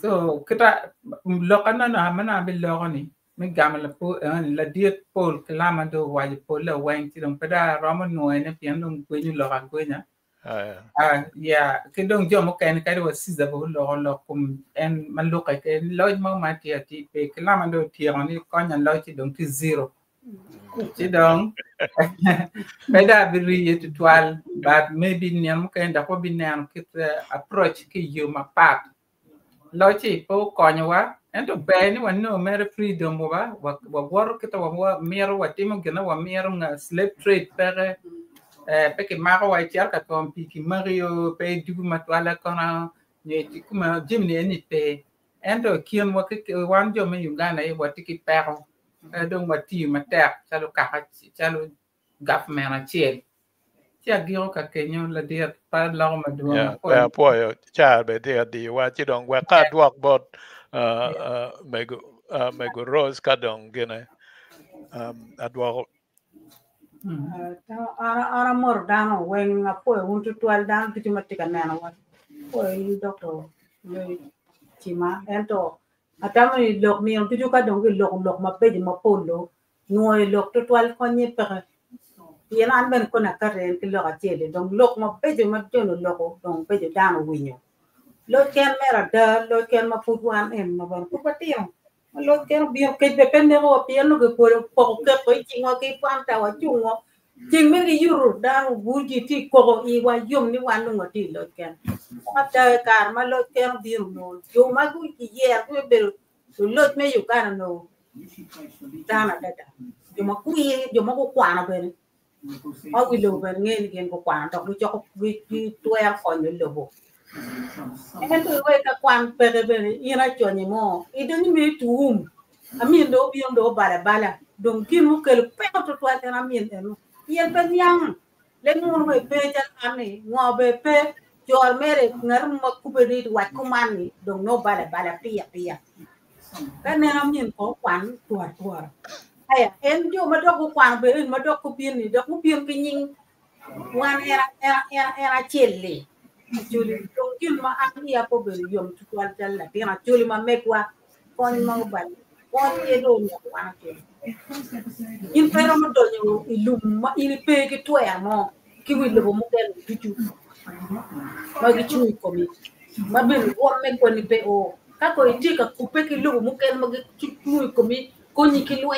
so kita lokana na mana bi lokani mi gamala po la diet pol klama do waji pol la wen ti dong pada rama no ene pian dong gwenyu loka gwenya ya ke dong jomo ken ka do siza bo lo kum en man loka ke loj ma mati ati pe klama do ti oni konya loj ti dong ti zero ti dong beda bi riye to twal but maybe nyam ken da ko bi nyam kit approach ki you ma pat lochi po konyawa ento be ni wano mere freedom wa wor kita wa mero wa timo gena wa mero nga slave trade pere pe ke maro wa tiar ka tom pi ki mario pe dugu matwala kona ni ti kuma jimni ni pe ento kien wa ke wan jo me Uganda e wa tiki pero dong wa ti matek chalo ka chalo government a chiel chia giro ka kenyo la dia pa la ma do apoyo cha be dia di wa ti dong wa ka dwak bot mego rose ka dong gene adwa ara mor dano wen apoyo untu twal dan kiti matika nana wa oi doctor chima ento atami lok mi on tuju ka dong lok ma pe ma polo no lok to twal konye pere yena an ben kona karen ki loka chele donc lok ma peje ma jono loko donc peje dano winyo lo ken mera da lo ken ma futwan en ma ban ku patio lo ken bi ke depende ko piano ke po ke ko chingo ke kwanta wa chungo ching me yuru da buji ti ko I wa yum ni wanu ngoti lo ken ata kar ma lo ken bi no yo ma ku ki ye ku be lo me yu kana no dana dada yo ma ku ye yo ma ku kwana be o wi lo be ngen gen ko kwana to ku cho wi to ya ko ni lo bo en to we ka kwan pe be ina cho ni mo I deni me tu amin do bi do bala donc kin mu kel pe to to ta amin en yen pe nyang le mun we pe jan ami ngo be pe jor mere ngar ma ku be ri wat ku man ni donc no bala pia ka ne amin ko kwan to aya en jo ma do ku kwan be ma do ku pin ni do ku pin ki nyin wan era chelle juli donc kin ma ami ya ko be yom to tal la pina juli ma mekwa kon ma bal kon ye do ni wan ke in pero mo do ni ilum ma ini pe ki to ya mo ki wi lo mo den tuju ma gi chu ko mi ma be wo me ko ni pe o ka ko ti ka ku pe ki lo mo ken ma gi chu ko mi ko ni ki lo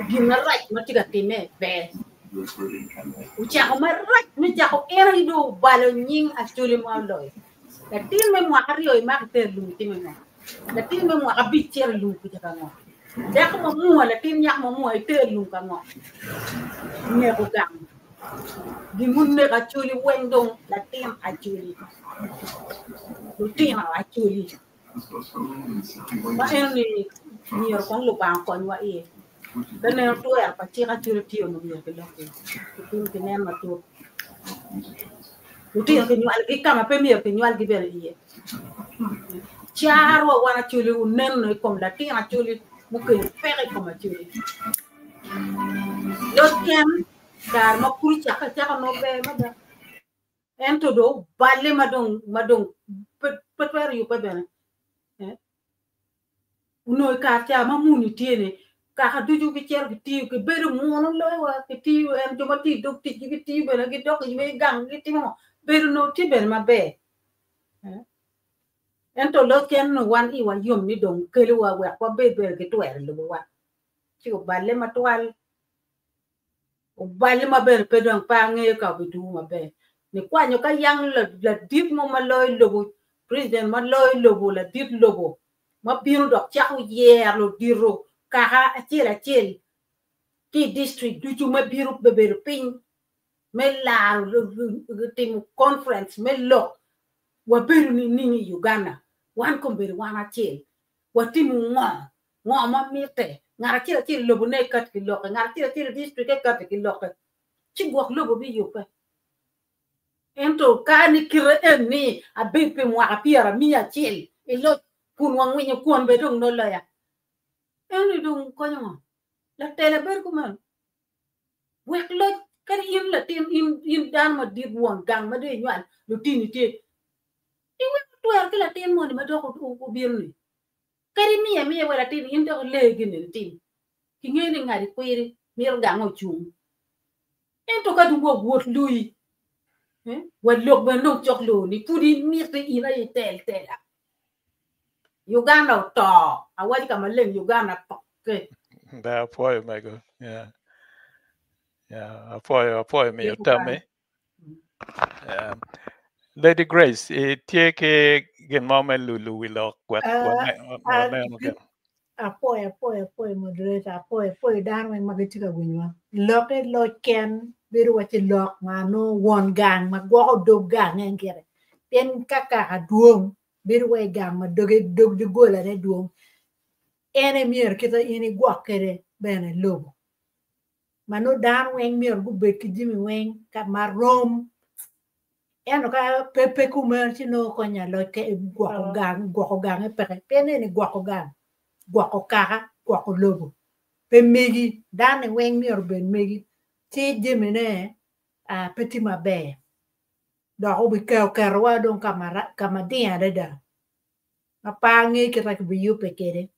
gi na right ma ti ka ti me be u cha ko ma right mi cha ko era do balo nyin actually mo lo la tin me mo har yo ma te lu ti me mo la tin me mo abi cher lu ku ja mo da ko mo la tin yak mo ay te lu ka mo ne ko gam di mun ne ka chuli wendong la tin a chuli lu tin a chuli ba en ni yor kon lu ba kon wa e da ne to ya pa ti ka chuli ti no ye ke lo ke tin ke ne ma to lu tin ke nyal ke kama pe mi ke nyal gi bere ye charo wana chuli unen no kom la tin a chuli mo ke fere kom a chuli lo ken dar ma kuri chaka no be ma da ento do balle madong petwer yu pa bene uno ka cha ma muni tiene ka ha duju ki cher ki ti ki beru mono lo wa ki ti en jo ma ti dok ti ki ti bene ki dok yi me gang ki ti mo beru no ti ben ma be ento lo ken no wan I wa yom ni dong kele wa kwa be ki twer lo wa ti o balle ma twal o balle ma be pe dong pa nge ka bi du ma be ni kwa nyo ka yang la dip mo ma loy lobo president ma loy lobo la dip lobo ma biru dok cha u ye lo diro ka ha achil ti district du chu ma biru be pin me la tim conference me lo wa biru ni Uganda wan ko be wan achil wa tim ngo ma mite ngara achil lobo ne kat ki lo ngara achil district kat ki lo chi gwak lobo bi yu pe ento kani kire ni abipi mwa apira mia chil ilo kun wang winyo kuon be dong no la ya eni dong ko nyama la tele ber ko man wek lo kari in la tin in dan ma dit won gang ma de nyan lu tini ti I wek to er ke la tin mo ni ma do ko bir ni kari mia wala tin in do le gin tin ki ngeni ngari kwiri mir gang o chung ento ka du go wot lui wa lok ben lok chok lo ni pudi mir te ina I tel Uganda to awali kama leng Uganda ke Da apoio, Michael. Yeah. Apoio me utame. Yeah. Lady Grace, tie ke gen mama lulu wilo kwat wane apoyo moderator apoyo dan wen magitika winwa loke lo ken biru wachi lok mano won gang ma go do gang engere pen kaka aduong biru we gang ma dog di gola ne duong ene mier kita ini gwakere bene lobo mano dan wen mier gu bet ki jimi wen ka marom eno ka pepe kumer chino konya lo ke gwako gang pe pene ni gwako gang gwako kaka gwako lobo pe megi dane weng mi orben megi ti jemene a peti mabe do ko bi kerwa don kama dia dada apange kita ke biyu pekere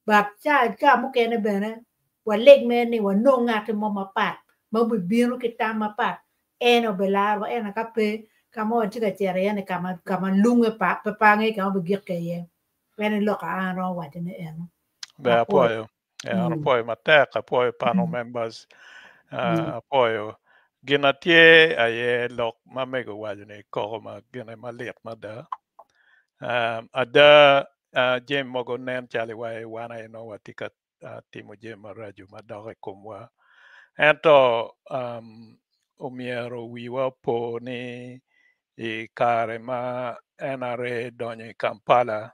bak cha mo kene bene wa leg me ni wa no ngate mo mapat mo bi biru kita mapat eno belaro ena kape kamo tika chere ene kama lunge pa pange kama bi gike ye bene loka aro wa tene eno apoio. Apoio Mateca, apoio panel members, apoio. Gina tie aye lok mamego wajune koko ma gina maliet mada. Ada jem mogo nen chali wae wana ino watika timo jem maraju madore kumwa. Ento umiero wiwa po ni I kare ma NRA donye Kampala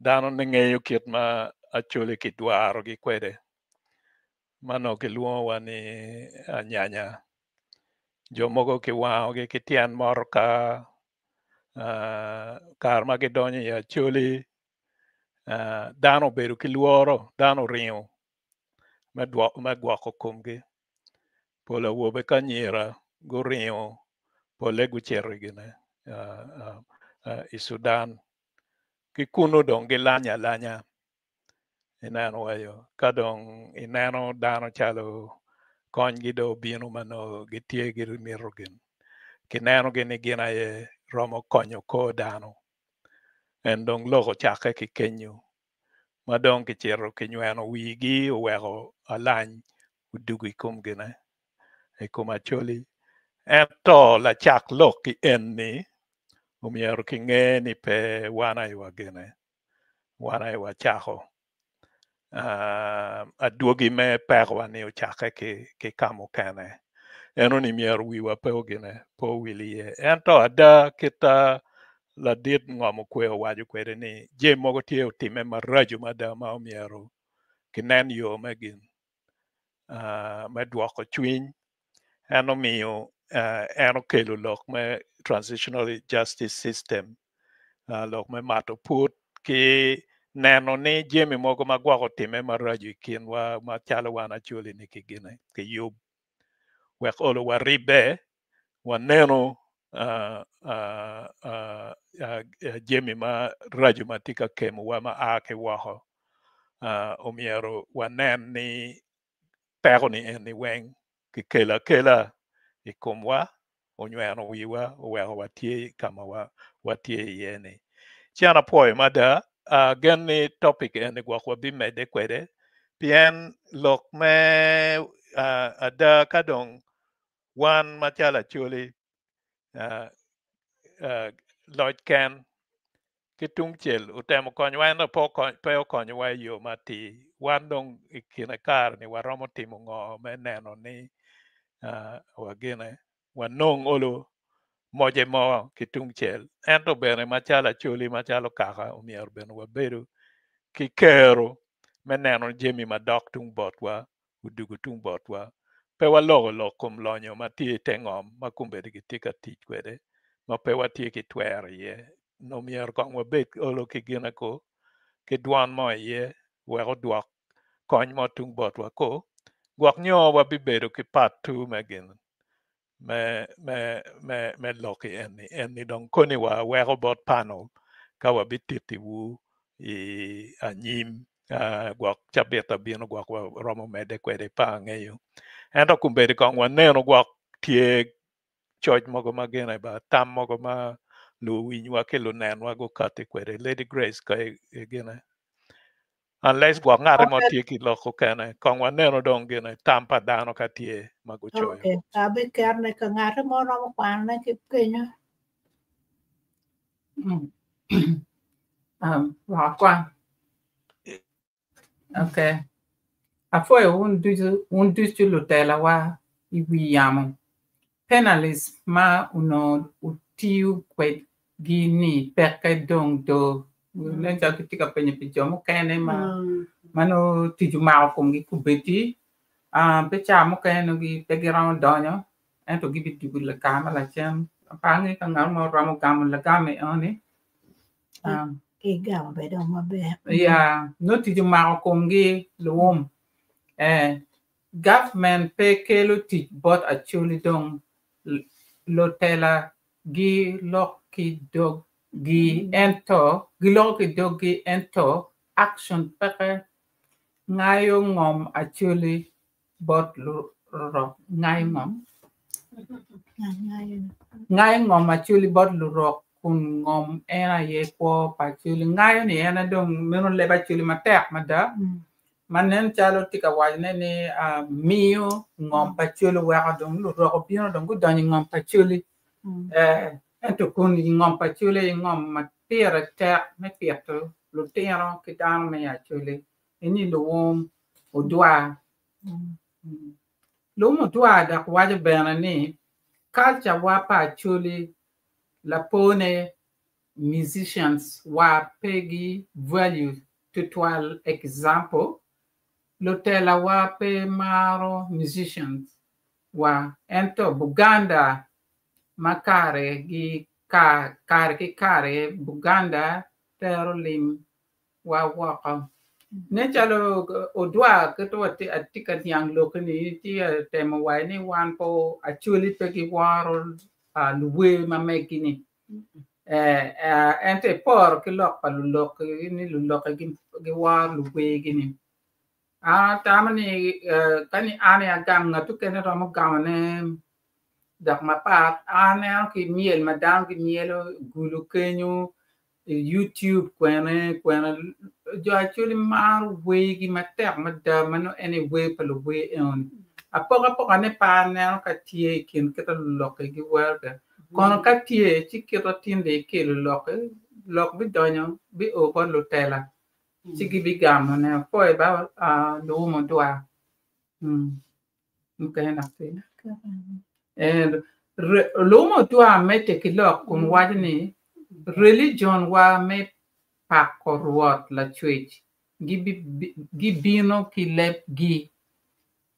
dano nengeyo kit ma achule kidwaro gi kwede mano kiluo wani anyanya jomogo kiwao gi kitian mor ka kar ma gidonye ya chuli dano bedo kiluoro dano ringo me gwako kumgi pola wobe kanyira go ringo pole gucherri gine I Sudan kikuno dong lanya inano wayo kadong inano dano chalo kony gido bino mano gitie gir mirogin kineno gini gina ye romo konyo ko dano en dong logo chake ki kenyu madong kichero kinyweno wigi uweko alany udugi kum gine e kuma choli ento la chak lok ki enni umiero kinge ni pe wana iwa gine wana iwa chako aduogi me perwa ni uchake ki kamo kene eno ni miero wiwa pe gine po wilie ento ada kita la dit ngomo kwe waju kwede ni je mogo tie utime maraju mada ma umiero kinen yo megin medwoko chwiny eno miyo eno kelo lok me transitional justice system lok me mato put ki neno ni jemi mogo magwako time maraju kinwa machalo wana chuli ni kigine ki yub wek olo waribe waneno jemi ma raju matika kemu wama ake waho umiero wanen ni pero ni eni weng ki kela ikumwa unyweno wiwa uweko watie kama watie yeni chiana poe mada gen ni topic eni gwakwa bimede kwede pien lok me ada kadong wan machala chuli Lord Ken kitung chel utemo konyo wan pe okonyo wa yo mati wan dong ikine kar ni waromo timo ngo me neno ni wagine wanong olo moje mo kitung chel ento bene machala chuli machalo kaka umier bene wabedo kikero me neno jemi madok tung botwa udugu tung botwa pe walogo kum lonyo matie tengom makumbe digitika tich kwede ma pe watie kitwer ye no mier kong wabet olo kigina ko kidwan mo ye wego dwak kony mo tung botwa ko gwak nyo wabibedo kipat tu megin me loki eni dong koni wa wego bot panel ka wabititi wu I anyim gwak chabeta bino gwak wa romo mede kwede pa ngeyo ento kumbedi kong waneno gwak tie choj mogo magina ba tam mogo ma lu winywa kelo nenwa go kate kwede Lady Grace ka gina unless gwak ngare mo tie ki loko kene kong waneno dong gina tam pa dano ka tie mago choyo Okay, sabi kerne ka ngare mo na mo kwana ki kenya. Wakwa. Okay. Afoe un dustu lutela wa iwiyamo. Penalist ma uno utiu kwe gini peke dong do. Nenja kitika penye pijomo kene mano tiju mao kumgi kubeti. Pecha mo kene gi pegiramo donyo. Ento gibi tibu le kama la chem. Pangi kangal mo ramo gamu la game oni. Igama bedo mabe. Yeah, no tiju mao kumgi luom. Government pay kelo teach but actually dong lotela gi loki dog gi ento gi loki dog gi ento action peke ngayo ngom actually but ro ngayo ngom actually but rock kun ngom ena ye ko pa chuli ngayo ni ena dong meron leba chuli matek mada manen chalo tika wajne ni mio ngom pa chuli wa dong lu ro bino dong ku dani ngom pa chuli ento kun ngom pa chuli ngom matira tek me pieto lu tero kitan me ya chuli ini lu odwa lu mo dwa da waje bena ni culture wa pa chuli la pone musicians wa pegi value tutual example lotela wa pe maro musicians wa ento Buganda makare gi kare Buganda terolim wa waka ne chalo odwa keto atika yang lokani ti tema wa ni wan po actually pegi waro luwe mamekini ente por ke lok pa lulok ni lulok gi war luwe gini tamani kani ane agam ngatu kene romo gamane dak mapat ane ki miel madam ki mielo gulu kenyu YouTube kwene jo actually mar we gi matek madam any way pa luwe on apoka ne pa ne ka tie kin ke lulok gi war kono katie chikiro tinde kelo lok bi donyo bi over lutela chiki bi gamo ne poi ba lo mo doa mkena fe and lo mo doa mete kilok kun wajni religion wa me pakorwot la church gibino kilep gi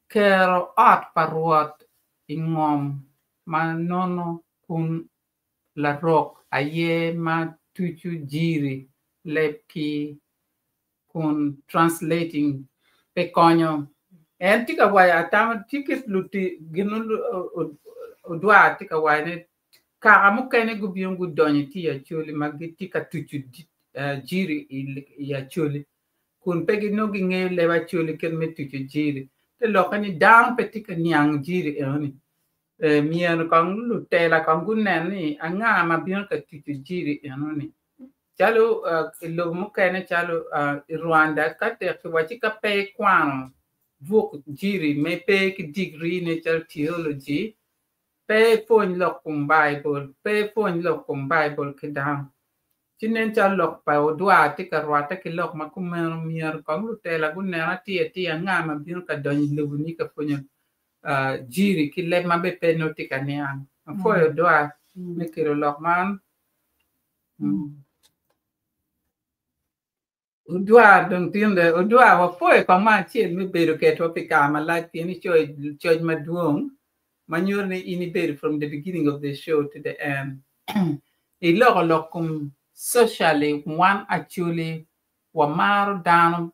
kero art parwot ingom manono kun la rock aye ma tuchu jiri lepki kun translating pekonyo en tika waya tam ticket luti ginul odwa tika waya ka amu kene gubion gudonyi ti ya chuli magitika tuchu jiri ya chuli kun pegi no ginge leba chuli ken me tuchu jiri te lokani down petika nyang jiri eni mian kong lutela kong gunen ni anga ma bion ka tutu jiri enoni chalo lo mukene chalo Rwanda ka te wachi ka pe kwan vuk jiri me pe ki degree ne chal theology pe pon lo kum bible ke down chinen chal lok pa odwa ti ka rwata ki lok ma kumen mian kong lutela gunen ati anga ma bion ka don lubuni ka ponyo jiri ki le mabe penoti kanian foi doa me kiro lokman udwa dong tiende udwa wa foi pa ma chien me bedo ke topic ama like ni choy maduong manyor ni ini bedo from the beginning of the show to the end e lokum socially one actually wa mar down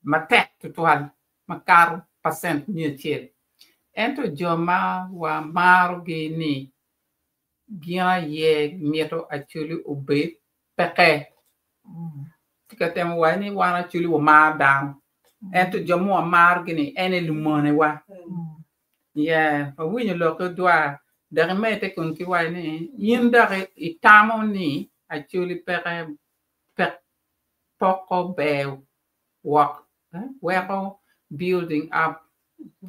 matek tutual makar percent ni chien ento joma wa maru gini bien ye mieto actually obey peke tika tem wani wana actually wa mar down ento joma wa maru gini ene lumone wa yeah fa winyo loko dwa dari mete kun ki wani yindare itamo ni actually peke poko be work weko building up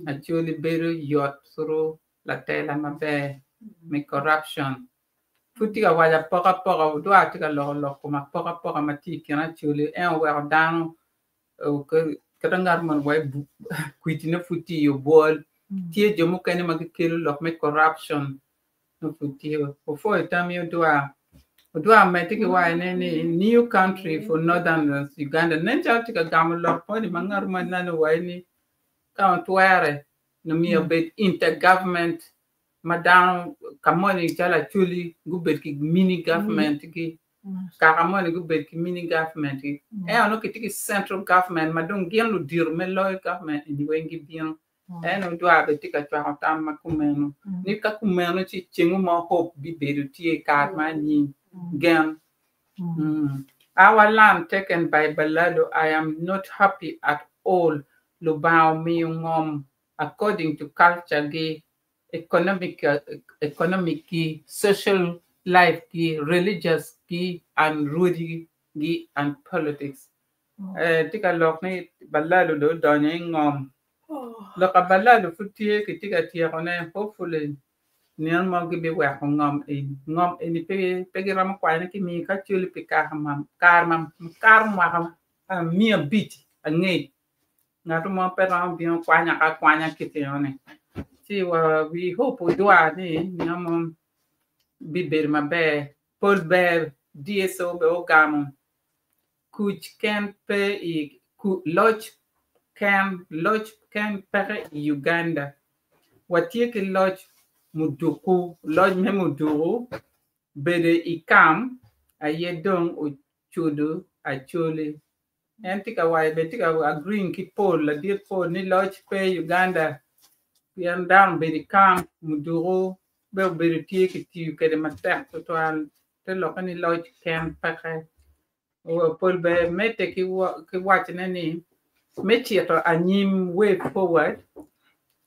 actually better yacht through la tela mabe me corruption futi ga waya poka do atika lo kuma poka mati kana actually en wer down o kadangar man way kuitina futi yo bol tie jomu kane magikelo lo me corruption no futi o fo etami do metiki wa ne new country for northern Uganda nenja tika gamlo poni mangar manana wa ni countware no mi obed intergovernment madam kamoni jala chuli gubet ki mini government ki karamoni gubet ki mini government ki ono ki central government madong gen lu dir me loy government ni wengi bien eno do abetika twa tam makumeno ni ka kumeno chi chingu mo hope bi bedu tie ka mani gen our land taken by Balado. I am not happy at all. Lubao miyungom according to culture gi economic social life ki religious ki and rudy gi and politics. Tika lok ni balalo do donye ngom. Loka balalo futie ki tika tia kone hopefully nian mo gi be wa ngom ini pe ram kwa ni ki mi ka chuli pe kar mam mi a bit a ngey ngatu mo pe ram bi kwa nya kiti one. Si we hope we do ani niam biber mabe Paul Bear DSO be ogamo kuch can pe I lodge can pere Uganda watie ki lodge muduku lodge me muduru bede ikam ayedong o chudu achole entika wai betika agreeing ki Paul la dir Paul ni lodge pe Uganda yan down bede kam muduru be tie ki tiu ke de mater total te lokani lodge can pere o Paul be mete ki watch nani metieto anyim way forward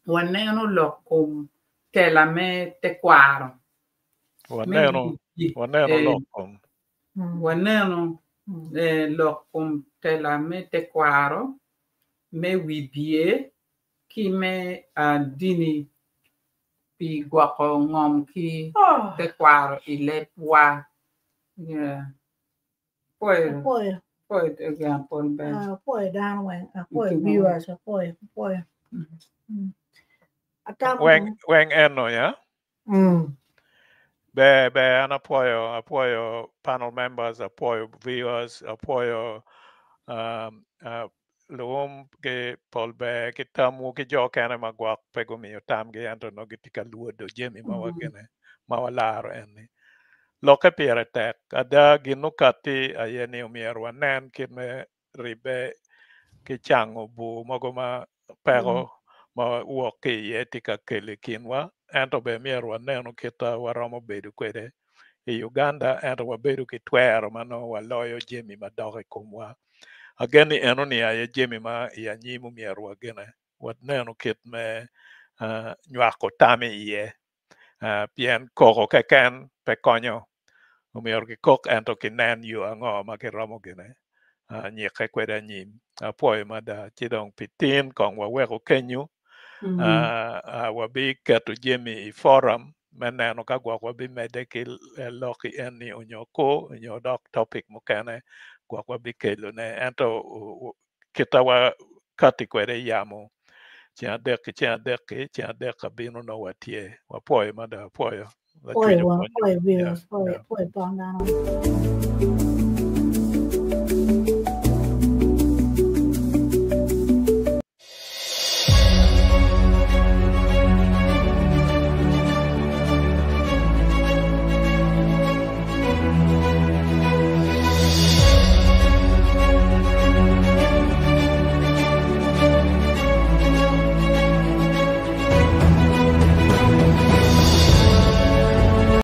waneno lokum tela me te kwaro waneno lokum waneno lokum tela me te kwaro me wibie ki me dini pi gwako ngom ki te kwaro ile wa Poi again Paul be poi down when poi viewers poi atam weng eno ya be an apoyo panel members, apoyo viewers, apoyo luom ke Paul be ke tamu ke jo kene magwak pego miyo tam ge anto no gitika luodo jemi mawagene mawalaro eni loke pire tek ada ginukati ayeni umier wanen kime ribe ke chango bu mogo ma pero ma woke ye tika kele kinwa anto be mier wanen kita waromo bedu kwede e Uganda anto wabedu ki twero mano waloyo jemi madoke kumwa ageni enoni ya jemi ma ya nyimu mier wagene wadneno kit me nywako tami ye pien koko keken pe konyo umior ki kok ento ki nen yu ango ma ki romo gine nyike kweda nyim apoy mada chidong pitin kong waweko kenyu wabi ketu jemi I forum meneno ka gwak wabi mede ki loki eni unyoko unyo dok topic mukene gwak wabi kelu ne ento kita wa kati kwede yamu chia dek kabino no watie wapoy mada apoyo poi viewers poi bong down